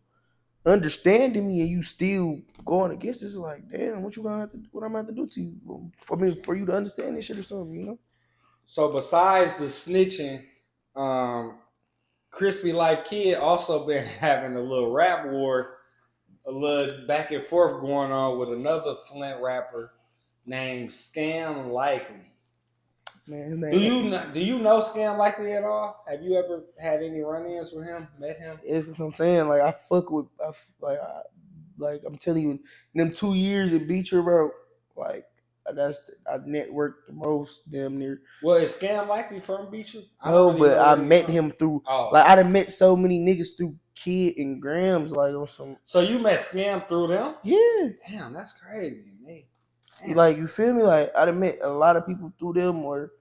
understanding me and you still going against this. Is like, damn, what I'm gonna have to do to you for you to understand this shit or something, you know? So besides the snitching, KrispyLife Kidd also been having a little rap war, a little back and forth going on with another Flint rapper named Scam Likely. Man, Do you know Scam Likely at all? Have you ever had any run-ins with him? Met him? it's what I'm saying. Like I fuck with, like I'm telling you, in them 2 years in Beecher, bro. Like I networked the most, damn near. Well, is Scam Likely from Beecher? I don't No, really but know I where he's met from. him through. Oh, Like I done met so many niggas through Kidd and Gramz, like on some. so you met Scam through them? Yeah. Damn, that's crazy, man. Like you feel me? Like I done met a lot of people through them, or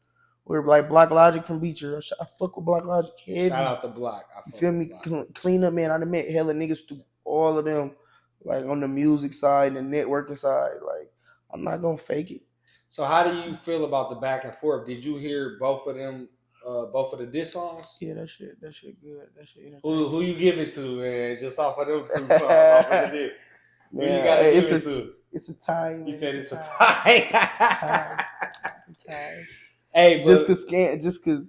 like Block Logic from Beecher. I fuck with Block Logic heavy. Shout out to Block. You feel me? Clean up, man. I done met hella niggas through all of them, like on the music side and the networking side. Like I'm not gonna fake it. So how do you feel about the back and forth? Did you hear both of them, both of the diss songs? Yeah, that shit good. That shit entertaining. Who you give it to, man? Just off of them two songs, off of the diss. Who you gotta give it to? It's a tie. You said it's a tie. It's a tie. Hey, but just cause.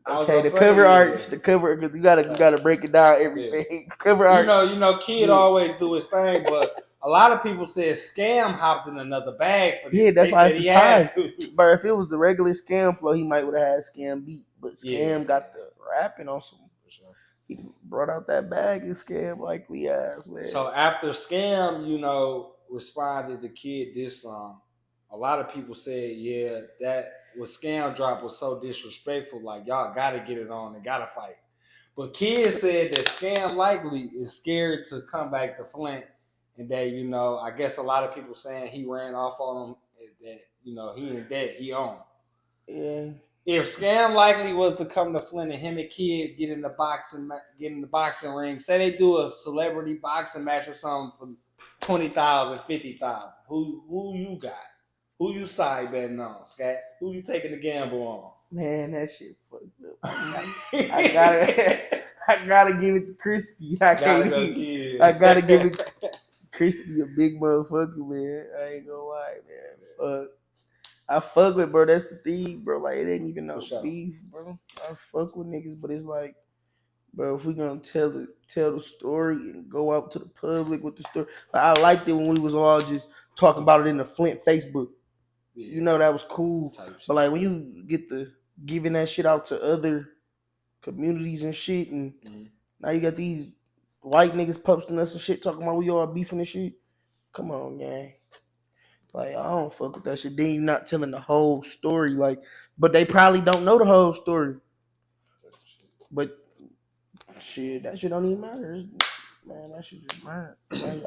Okay, the cover art, because you gotta break it down everything. Yeah. Cover art. You know, Kidd always do his thing, but a lot of people said Scam hopped in another bag for this. Yeah, that's they why said it's a tie. But if it was the regular Scam flow, he might would have had Scam beat. But Scam got the rapping on some. He brought out that bag and Scam Likely ass, man. So after Scam, you know, responded to Kidd this song, a lot of people said, yeah, that what Scam dropped was so disrespectful. Like, y'all gotta get it on and gotta fight. But Kidd said that Scam Likely is scared to come back to Flint, and that, you know, I guess a lot of people saying he ran off on him, that, you know, he in debt, he on. Yeah. If Scam Likely was to come to Flint and him and Kidd get in the boxing ring, say they do a celebrity boxing match or something for 20,000, 50,000, who you got? Who you side betting on, Scatz? Who you taking the gamble on? Man, that shit fucked up. I gotta give it to Crispy. I gotta give it Crispy, a big motherfucker, man. I ain't gonna lie, man. Fuck. I fuck with, bro. That's the thing, bro. Like it ain't even no beef, bro. I fuck with niggas, but it's like, bro, if we gonna tell the story and go out to the public with the story, like, I liked it when we was all just talking about it in the Flint Facebook. Yeah. You know, that was cool. But like when you get the giving that shit out to other communities and shit, and now you got these white niggas posting us and shit talking about we all beefing and shit. Come on, gang. Like I don't fuck with that shit. Then you not telling the whole story. Like, but they probably don't know the whole story. But shit, that shit don't even matter. Man, that shit just matter.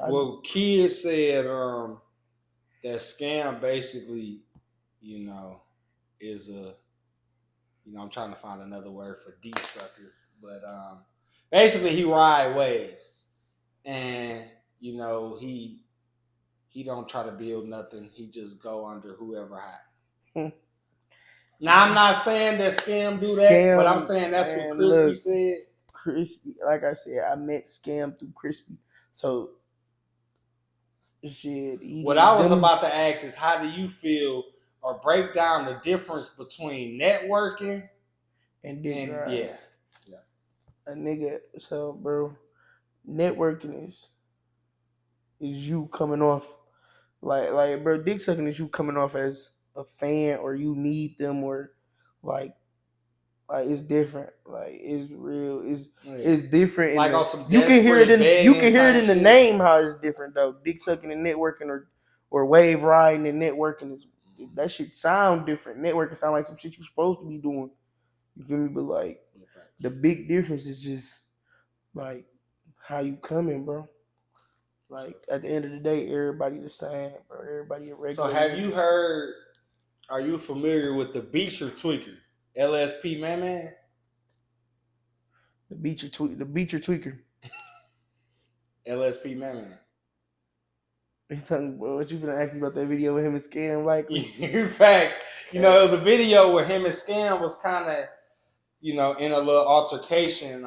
Well, Kidd said that Scam basically, you know, is a, you know, I'm trying to find another word for D sucker, but basically he ride waves, and you know he don't try to build nothing. He just go under whoever hot. Now I'm not saying that Scam do that, but I'm saying that's what Crispy said. Crispy, like I said, I met Scam through Crispy, so shit. What I was about to ask is, how do you feel, or break down the difference between networking and yeah. A nigga, so bro, networking is you coming off like bro, dick sucking is you coming off as a fan, or you need them, or like it's different. Like it's real. It's different. Like on some you can hear it in the name how it's different though. Dick sucking and networking, or wave riding and networking is, that shit sound different. Networking sound like some shit you're supposed to be doing. You feel me? But like the big difference is just like how you coming, bro. Like at the end of the day, everybody the same, bro. Everybody a regular. So have you heard? Are you familiar with the Beecher Tweaker, LSP man? The Beecher Tweaker. LSP man. What you gonna ask me about that video with him and Scam Likely? Facts. You know, it was a video where him and Scam was kind of, you know, in a little altercation.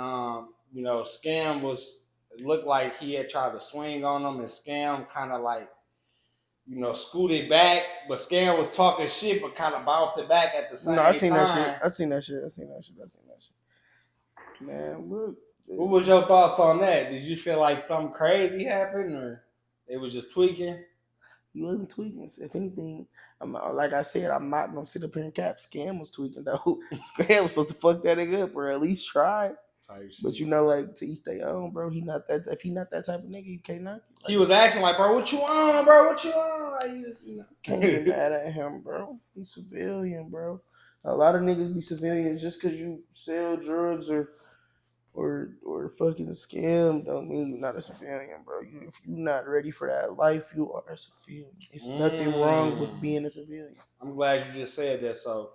You know, Scam was, it looked like he had tried to swing on him, and Scam kind of like, you know, scooted back, but Scam was talking shit, but kind of bounced it back at the same time. I seen that shit. I seen that shit. Man, look. What was your thoughts on that? Did you feel like something crazy happened, or it was just tweaking? He wasn't tweaking. If anything, like I said, I'm not gonna sit up here and cap. Scam was tweaking though. Scam was supposed to fuck that nigga up, or at least try. But you know, like to each their own, bro. He not that. If he not that type of nigga, you can't knock it. Like, he was acting like, bro, what you on, bro? What you on? Like, you know. Can't get mad at him, bro. He's civilian, bro. A lot of niggas be civilians just because you sell drugs or fucking scam don't mean you're not a civilian, bro. If you're not ready for that life, you are a civilian. It's nothing wrong with being a civilian. I'm glad you just said that. So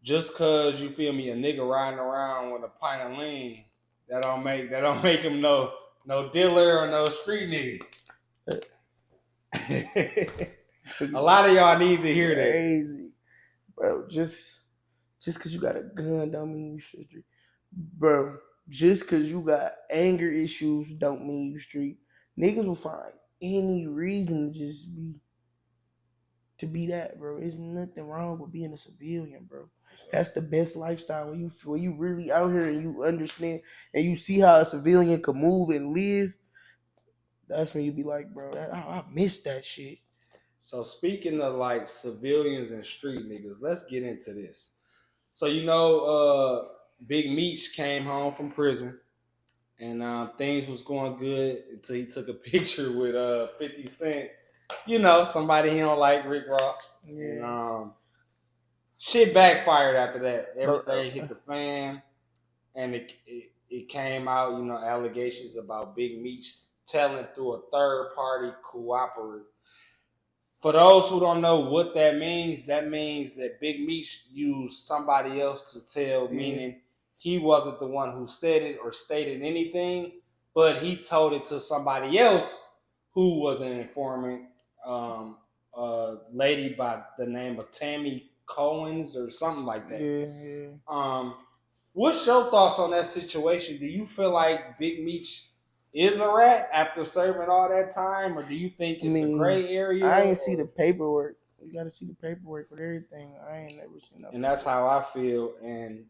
just cause you feel me, a nigga riding around with a pint of lean, that don't make him no dealer or no street nigga. A lot of y'all need to hear that. Crazy, bro. Just cause you got a gun don't mean you should, bro. Just cause you got anger issues don't mean you street. Niggas will find any reason to be that, bro. There's nothing wrong with being a civilian, bro. That's the best lifestyle when you really out here and you understand and you see how a civilian can move and live. That's when you be like, bro, I miss that shit. So speaking of like civilians and street niggas, let's get into this. So you know, Big Meech came home from prison, and things was going good until he took a picture with 50 Cent. You know, somebody he don't like, Rick Ross. Yeah. And shit backfired after that. Everything hit the fan, and it came out, you know, allegations about Big Meech telling through a third party cooperative. For those who don't know what that means that Big Meech used somebody else to tell, meaning he wasn't the one who said it or stated anything, but he told it to somebody else who was an informant, a lady by the name of Tammy Cohen's or something like that. Yeah. What's your thoughts on that situation? Do you feel like Big Meech is a rat after serving all that time, or do you think it's a gray area? I ain't see the paperwork. You gotta see the paperwork with everything. I ain't never seen that. And that's how I feel. And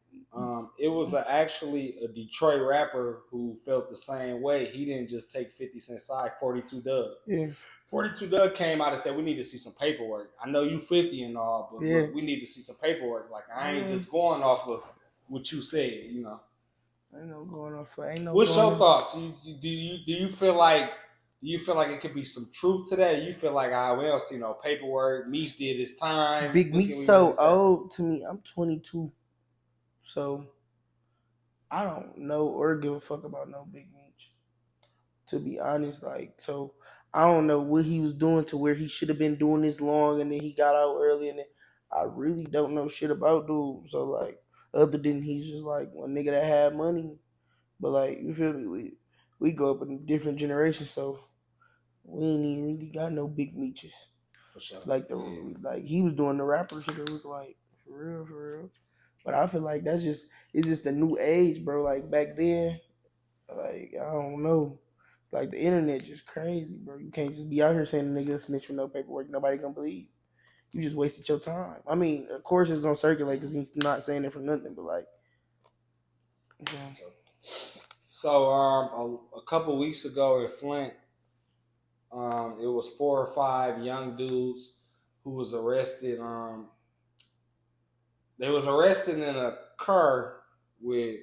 it was actually a Detroit rapper who felt the same way. He didn't just take 50 Cent's side. 42 Dugg. Yeah. 42 Dugg came out and said, we need to see some paperwork. I know you 50 and all, but look, we need to see some paperwork. Like, I ain't just going off of what you said, you know. Ain't no going off. What's your thoughts? Do you feel like it could be some truth to that? You feel like we don't see no paperwork. Meech did his time. Big Meech so old to me. I'm 22, so I don't know or give a fuck about no Big Meech. To be honest, like, so I don't know what he was doing to where he should have been doing this long, and then he got out early, and then I really don't know shit about dude. So like, other than he's just like one nigga that had money. But like, you feel me? We go up in a different generation, so we ain't even really got no Big Meeches. For sure. Like he was doing the rapper shit. It was like for real. But I feel like it's just a new age, bro. Like back then, like I don't know. Like the internet just crazy, bro. You can't just be out here saying a nigga snitch with no paperwork. Nobody gonna believe. You just wasted your time. I mean, of course it's gonna circulate because he's not saying it for nothing. But like, yeah. So a couple weeks ago in Flint, it was 4 or 5 young dudes who was arrested. They was arrested in a car with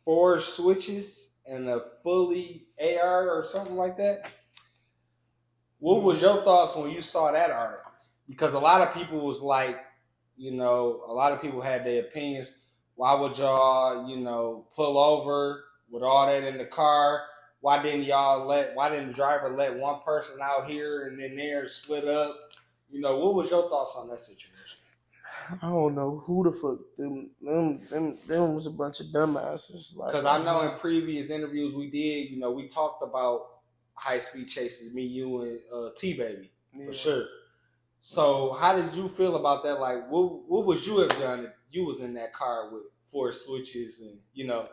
4 switches and a fully AR or something like that. What was your thoughts when you saw that article? Because a lot of people was like, you know, a lot of people had their opinions. Why would y'all, you know, pull over with all that in the car? Why didn't the driver let one person out here and then there split up? You know, what was your thoughts on that situation? I don't know who the fuck them was a bunch of dumbasses. Because I know in previous interviews we did, you know, we talked about high speed chases, me, you, and T Baby for sure. So how did you feel about that? Like, what would you have done if you was in that car with 4 switches and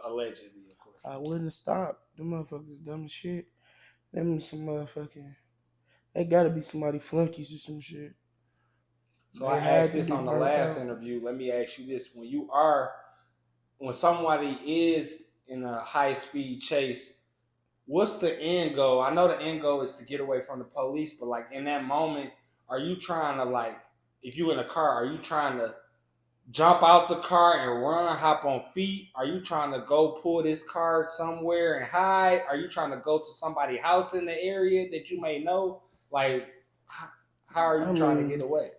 allegedly, of course? I wouldn't have stopped. Them motherfuckers dumb as shit. Them some motherfucking. They gotta be somebody flunkies or some shit. So I asked this on the last interview. Let me ask you this: when somebody is in a high speed chase, what's the end goal? I know the end goal is to get away from the police, but like in that moment, are you trying to if you in a car, are you trying to jump out the car and run, hop on feet? Are you trying to go pull this car somewhere and hide? Are you trying to go to somebody's house in the area that you may know? Like, how are you trying to get away?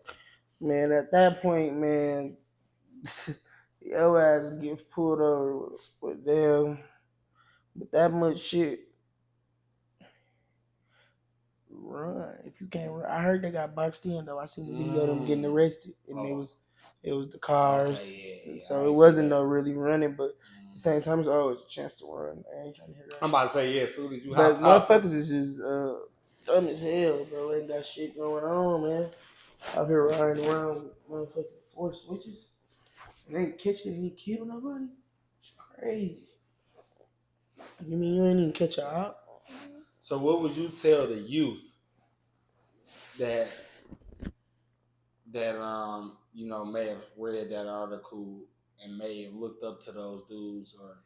Man, at that point, man, your ass gets pulled over with that much shit. Run if you can't run. I heard they got boxed in though. I seen the video of them getting arrested, and it was the cars. Okay, so it wasn't no really running, but at the same time, it's always a chance to run. I ain't trying to hit her. I'm about to say yeah. As soon as you but motherfuckers is just dumb as hell, bro. Ain't got shit going on, man. Out here riding around with motherfucking 4 switches. And ain't catching any kill nobody. It's crazy. You mean you ain't even catch a op? So what would you tell the youth that may have read that article and may have looked up to those dudes or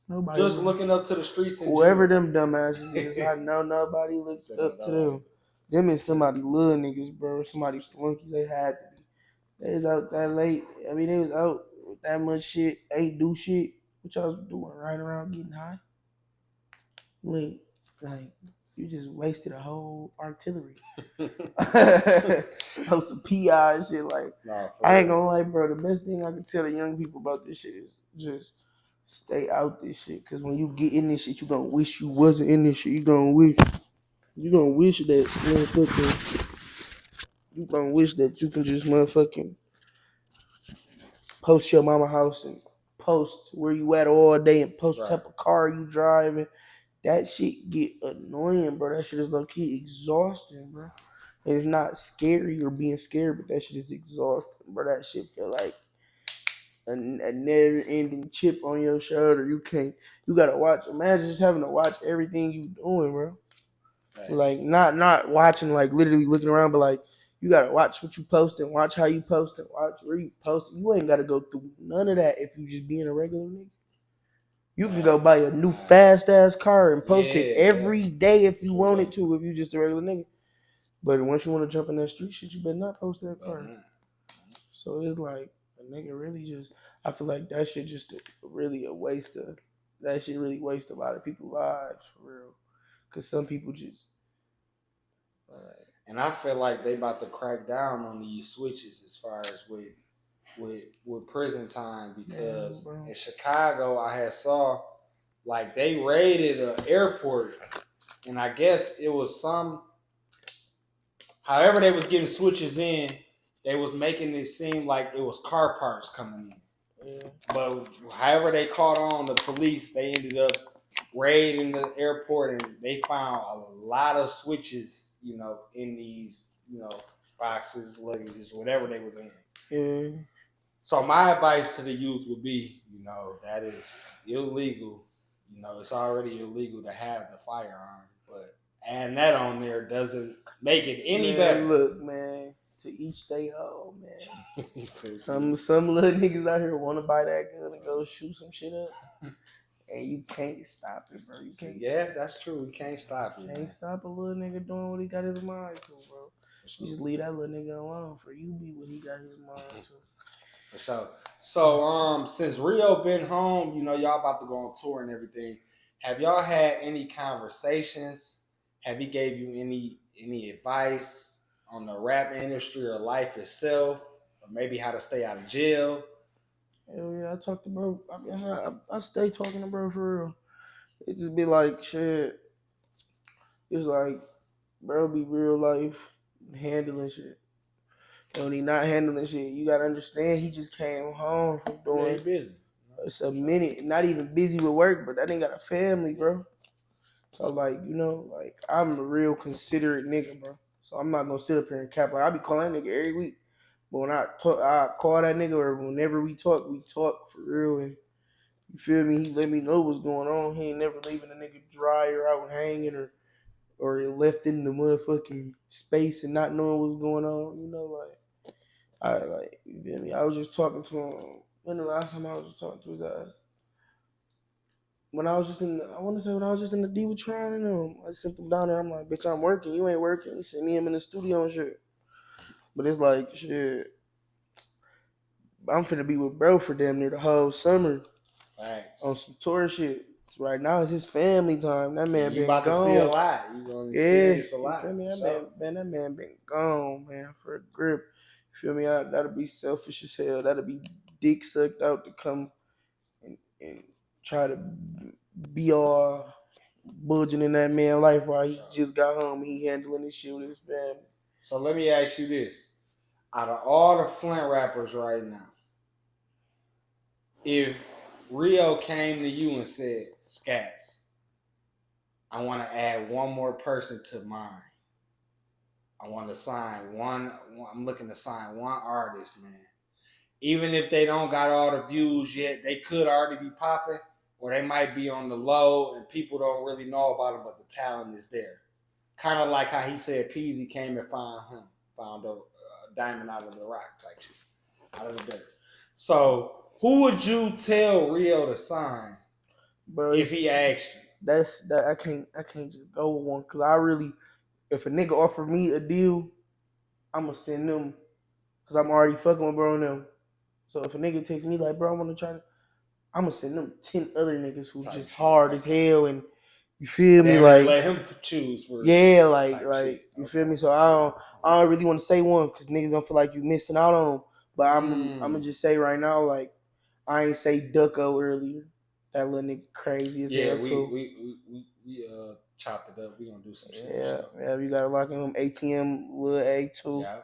nobody just looking up to the streets in whoever them dumbasses is, I know nobody looks up to them. Them is somebody little niggas, bro. Somebody flunkies. They had to be. They was out that late. I mean, they was out with that much shit. Ain't do shit. What y'all was doing? Riding around getting high? Like, you just wasted a whole artillery. On some PI shit. Like, I ain't gonna lie, bro. The best thing I can tell the young people about this shit is just stay out this shit. Cause when you get in this shit, you gonna wish you wasn't in this shit. You gonna wish that motherfucking. You gonna wish that you can just motherfucking post your mama house and post where you at all day and post type of car you driving. That shit get annoying, bro. That shit is low key exhausting, bro. And it's not scary or being scared, but that shit is exhausting, bro. That shit feel like a never-ending chip on your shoulder. You gotta watch. Imagine just having to watch everything you doing, bro. Nice. Like not watching, like literally looking around, but like you gotta watch what you post and watch how you post and watch where you post. You ain't gotta go through none of that if you just being a regular nigga. You can go buy a new fast ass car and post it every day if you wanted to, if you just a regular nigga. But once you want to jump in that street shit, you better not post that car. So it's like a nigga really just. I feel like that shit just really a waste of. That shit really waste a lot of people's lives for real. Cause some people just. And I feel like they about to crack down on these switches as far as with prison time, because in Chicago I had saw like they raided an airport, and I guess it was however they was getting switches in, they was making it seem like it was car parts coming in. Yeah. But however they caught on the police, they ended up raiding the airport and they found a lot of switches, in these, boxes, luggages, whatever they was in. Yeah. So my advice to the youth would be, that is illegal. It's already illegal to have the firearm, but adding that on there doesn't make it any better. Look, man, to each their own, man. some little niggas out here want to buy that gun and go shoot some shit up, and you can't stop it, bro. You can't. Yeah, that's true. You can't stop it. Can't stop a little nigga doing what he got his mind to, bro. You just leave that little nigga alone for you be what he got his mind to. For sure. So, since Rio been home, y'all about to go on tour and everything. Have y'all had any conversations? Have he gave you any advice on the rap industry or life itself, or maybe how to stay out of jail? Hell yeah, I talk to bro. I stay talking to bro for real. It just be like shit. It's like bro be real life handling shit. And when he not handling shit, you gotta understand he just came home from doing busy. It's a minute, not even busy with work, but that nigga got a family, bro. So like, like I'm a real considerate nigga, bro. So I'm not gonna sit up here and cap. Like I be calling that nigga every week. But when I talk, I call that nigga, or whenever we talk for real. And you feel me? He let me know what's going on. He ain't never leaving a nigga dry or out hanging or left in the motherfucking space and not knowing what's going on. Like I like you feel me? I was just talking to him. When the last time I was just talking to his ass? When I was just I want to say when I was just in the D with Tron and I sent him down there. I'm like, bitch, I'm working. You ain't working. He sent me him in the studio and shit. But it's like shit. I'm finna be with bro for damn near the whole summer. Thanks. On some tour shit. Right now it's his family time. That man You been about gone. to see a lot. You gonna Yeah, experience a you lot. feel me? That Man been gone, man, for a grip. You feel me? That'll be selfish as hell. That'll be dick sucked out to come and try to be all budging in that man life while he just got home and he handling his shit with his family. So let me ask you this. Out of all the Flint rappers right now, if Rio came to you and said, Scatz, I want to add one more person to mine. I want to sign one. I'm looking to sign one artist, man. Even if they don't got all the views yet, they could already be popping, or they might be on the low and people don't really know about them, but the talent is there. Kind of like how he said Peasy came and found a diamond out of the rock type shit, out of the dirt. So who would you tell Rio to sign, bro, if he asked you? That I can't just go with one because I really, if a nigga offer me a deal, I'ma send them because I'm already fucking with bro and them. So if a nigga takes me like, bro, I want to try to, I'ma send them 10 other niggas who just hard as hell and you feel me, like let him choose for yeah, like you feel me. So I don't really want to say one because niggas gonna feel like you missing out on. But I'm gonna just say right now, like I ain't say Ducko earlier. That little nigga crazy as hell too. We chopped it up. We gonna do some shit. Yeah, we gotta lock him. ATM Lil A too. Yeah.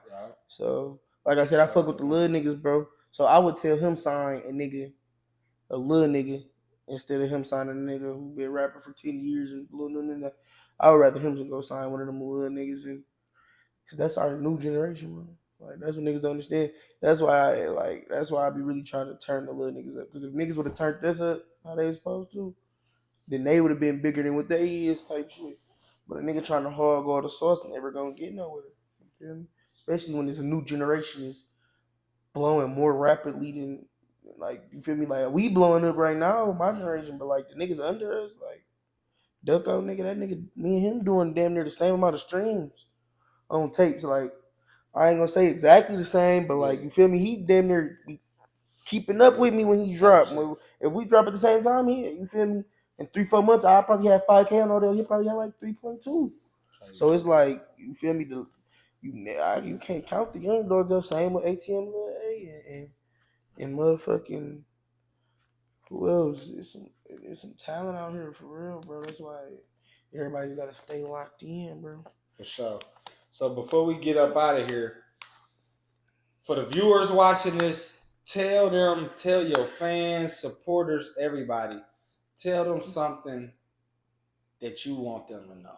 So like I said, I fuck with the little niggas, bro. So I would tell him sign a little nigga, instead of him signing a nigga who been rapping for 10 years and little. I would rather him just go sign one of them little niggas, and because that's our new generation, bro. Like that's what niggas don't understand. That's why I be really trying to turn the little niggas up. Because if niggas would have turned this up how they supposed to, then they would have been bigger than what they is type shit. But a nigga trying to hog all the sauce never gonna get nowhere. You feel me? Especially when there's a new generation is blowing more rapidly than like you feel me? Like we blowing up right now, my generation, but like the niggas under us, like Ducko nigga, that nigga, me and him doing damn near the same amount of streams on tapes. Like I ain't gonna say exactly the same, but like you feel me? He damn near keeping up with me when he dropped. If we drop at the same time, you feel me? In 3-4 months, I probably have 5K on all that. He probably had like 3.2. So it's like you feel me? You can't count the young dogs up. Same with ATM Lil A and motherfucking who else? There's some talent out here for real, bro. That's why everybody gotta stay locked in, bro. For sure. So before we get up out of here, for the viewers watching this, tell your fans, supporters, everybody, tell them something that you want them to know.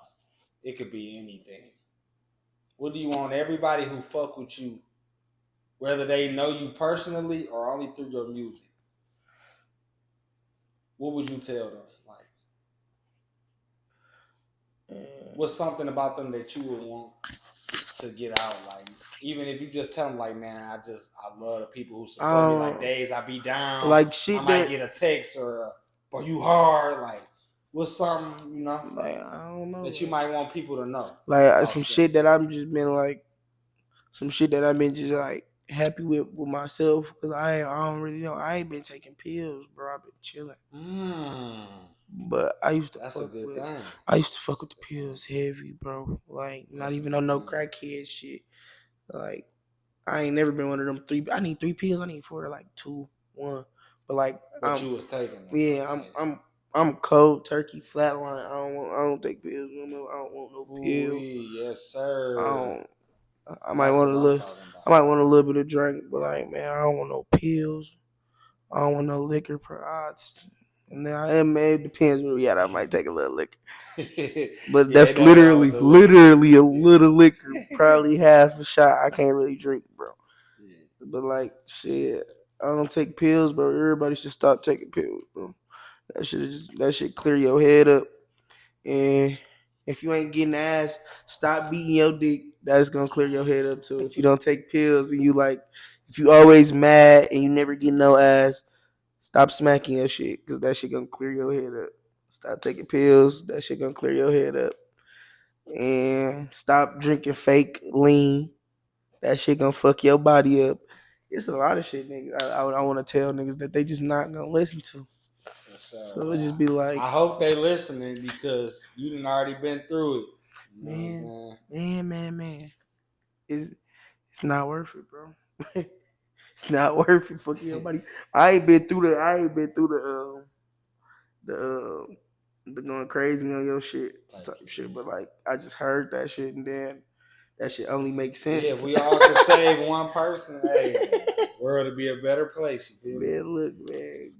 It could be anything. What do you want everybody who fuck with you, whether they know you personally or only through your music? What would you tell them? Like, what's something about them that you would want to get out? Like, even if you just tell them, like, man, I love the people who support me. Like, days I be down, like shit, I might get a text or, "Boy, you hard." Like, what's something like I don't know that you might want people to know? Like some shit that I'm just been like, some shit that I've been just like happy with myself because I don't really know. I ain't been taking pills, bro. I've been chilling. But I used to I used to fuck with the pills heavy, bro. Like not even on no crackhead shit. Like I ain't never been one of them three. I need 3 pills. I need 4, like 2, 1. But like you was taking them. Yeah, I'm cold turkey flatline. I don't take pills no more. I don't want no pill. Yes, sir. I might want a little bit of drink, but like man, I don't want no pills. I don't want no liquor. Now, it depends where we at. I might take a little liquor. But Yeah, that's ain't nothing wrong with literally a the liquor. little liquor. Probably half a shot. I can't really drink, bro. Yeah. But like shit, I don't take pills, bro. Everybody should stop taking pills, bro. That shit clear your head up. And if you ain't getting ass, stop beating your dick. That's gonna clear your head up too. If you don't take pills and you like, if you always mad and you never get no ass, stop smacking your shit because that shit gonna clear your head up. Stop taking pills. That shit gonna clear your head up. And stop drinking fake lean. That shit gonna fuck your body up. It's a lot of shit, niggas. I want to tell niggas that they just not gonna listen to. So it just be like, I hope they listening because you done already been through it. You know man, what I'm saying? it's not worth it, bro. It's not worth it. Fucking your body. I ain't been through the going crazy on your shit type shit. But like, I just heard that shit, and then that shit only makes sense. Yeah, if we all could save one person, hey, world would be a better place. You feel me? Man, look, man.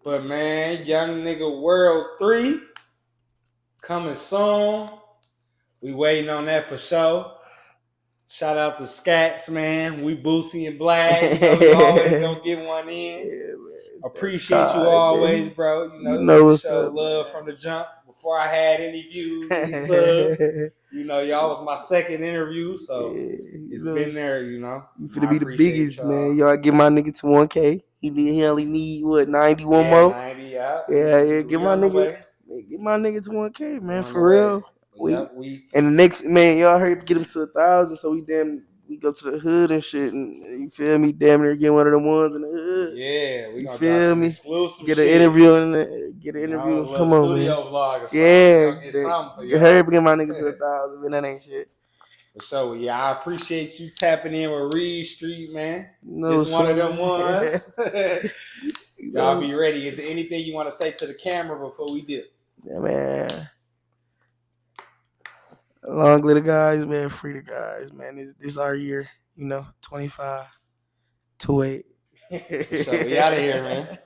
But man, Young Nigga World 3 coming soon. We waiting on that for sure. Shout out to Scatz, man. We Boosie and Black. You know, we always gonna get one in. Yeah, man. Appreciate you always, man. bro. You know what's show up, love man. from the jump. Before I had any views, any subs, you know, y'all was my second interview, so it's been there, you know. You finna be the biggest, y'all. man. Y'all get my nigga to 1K. He only need what 91 more. 90 out. Yeah. Get my nigga to 1K, man. For real. And the next man, y'all heard get him to 1,000, so we go to the hood and shit, and you feel me? Damn near get one of the ones in the hood. Yeah, we you gonna feel me? Get an interview and get an interview. Come on, man. Vlog or yeah, get something for you heard get my nigga to 1,000, man. That ain't shit. So yeah, I appreciate you tapping in with Reed Street, man. No, it's one of them ones. Y'all be ready. Is there anything you want to say to the camera before we dip? Yeah, man. Long live the guys, man. Free the guys, man. This our year, 25, 28. So we out of here, man.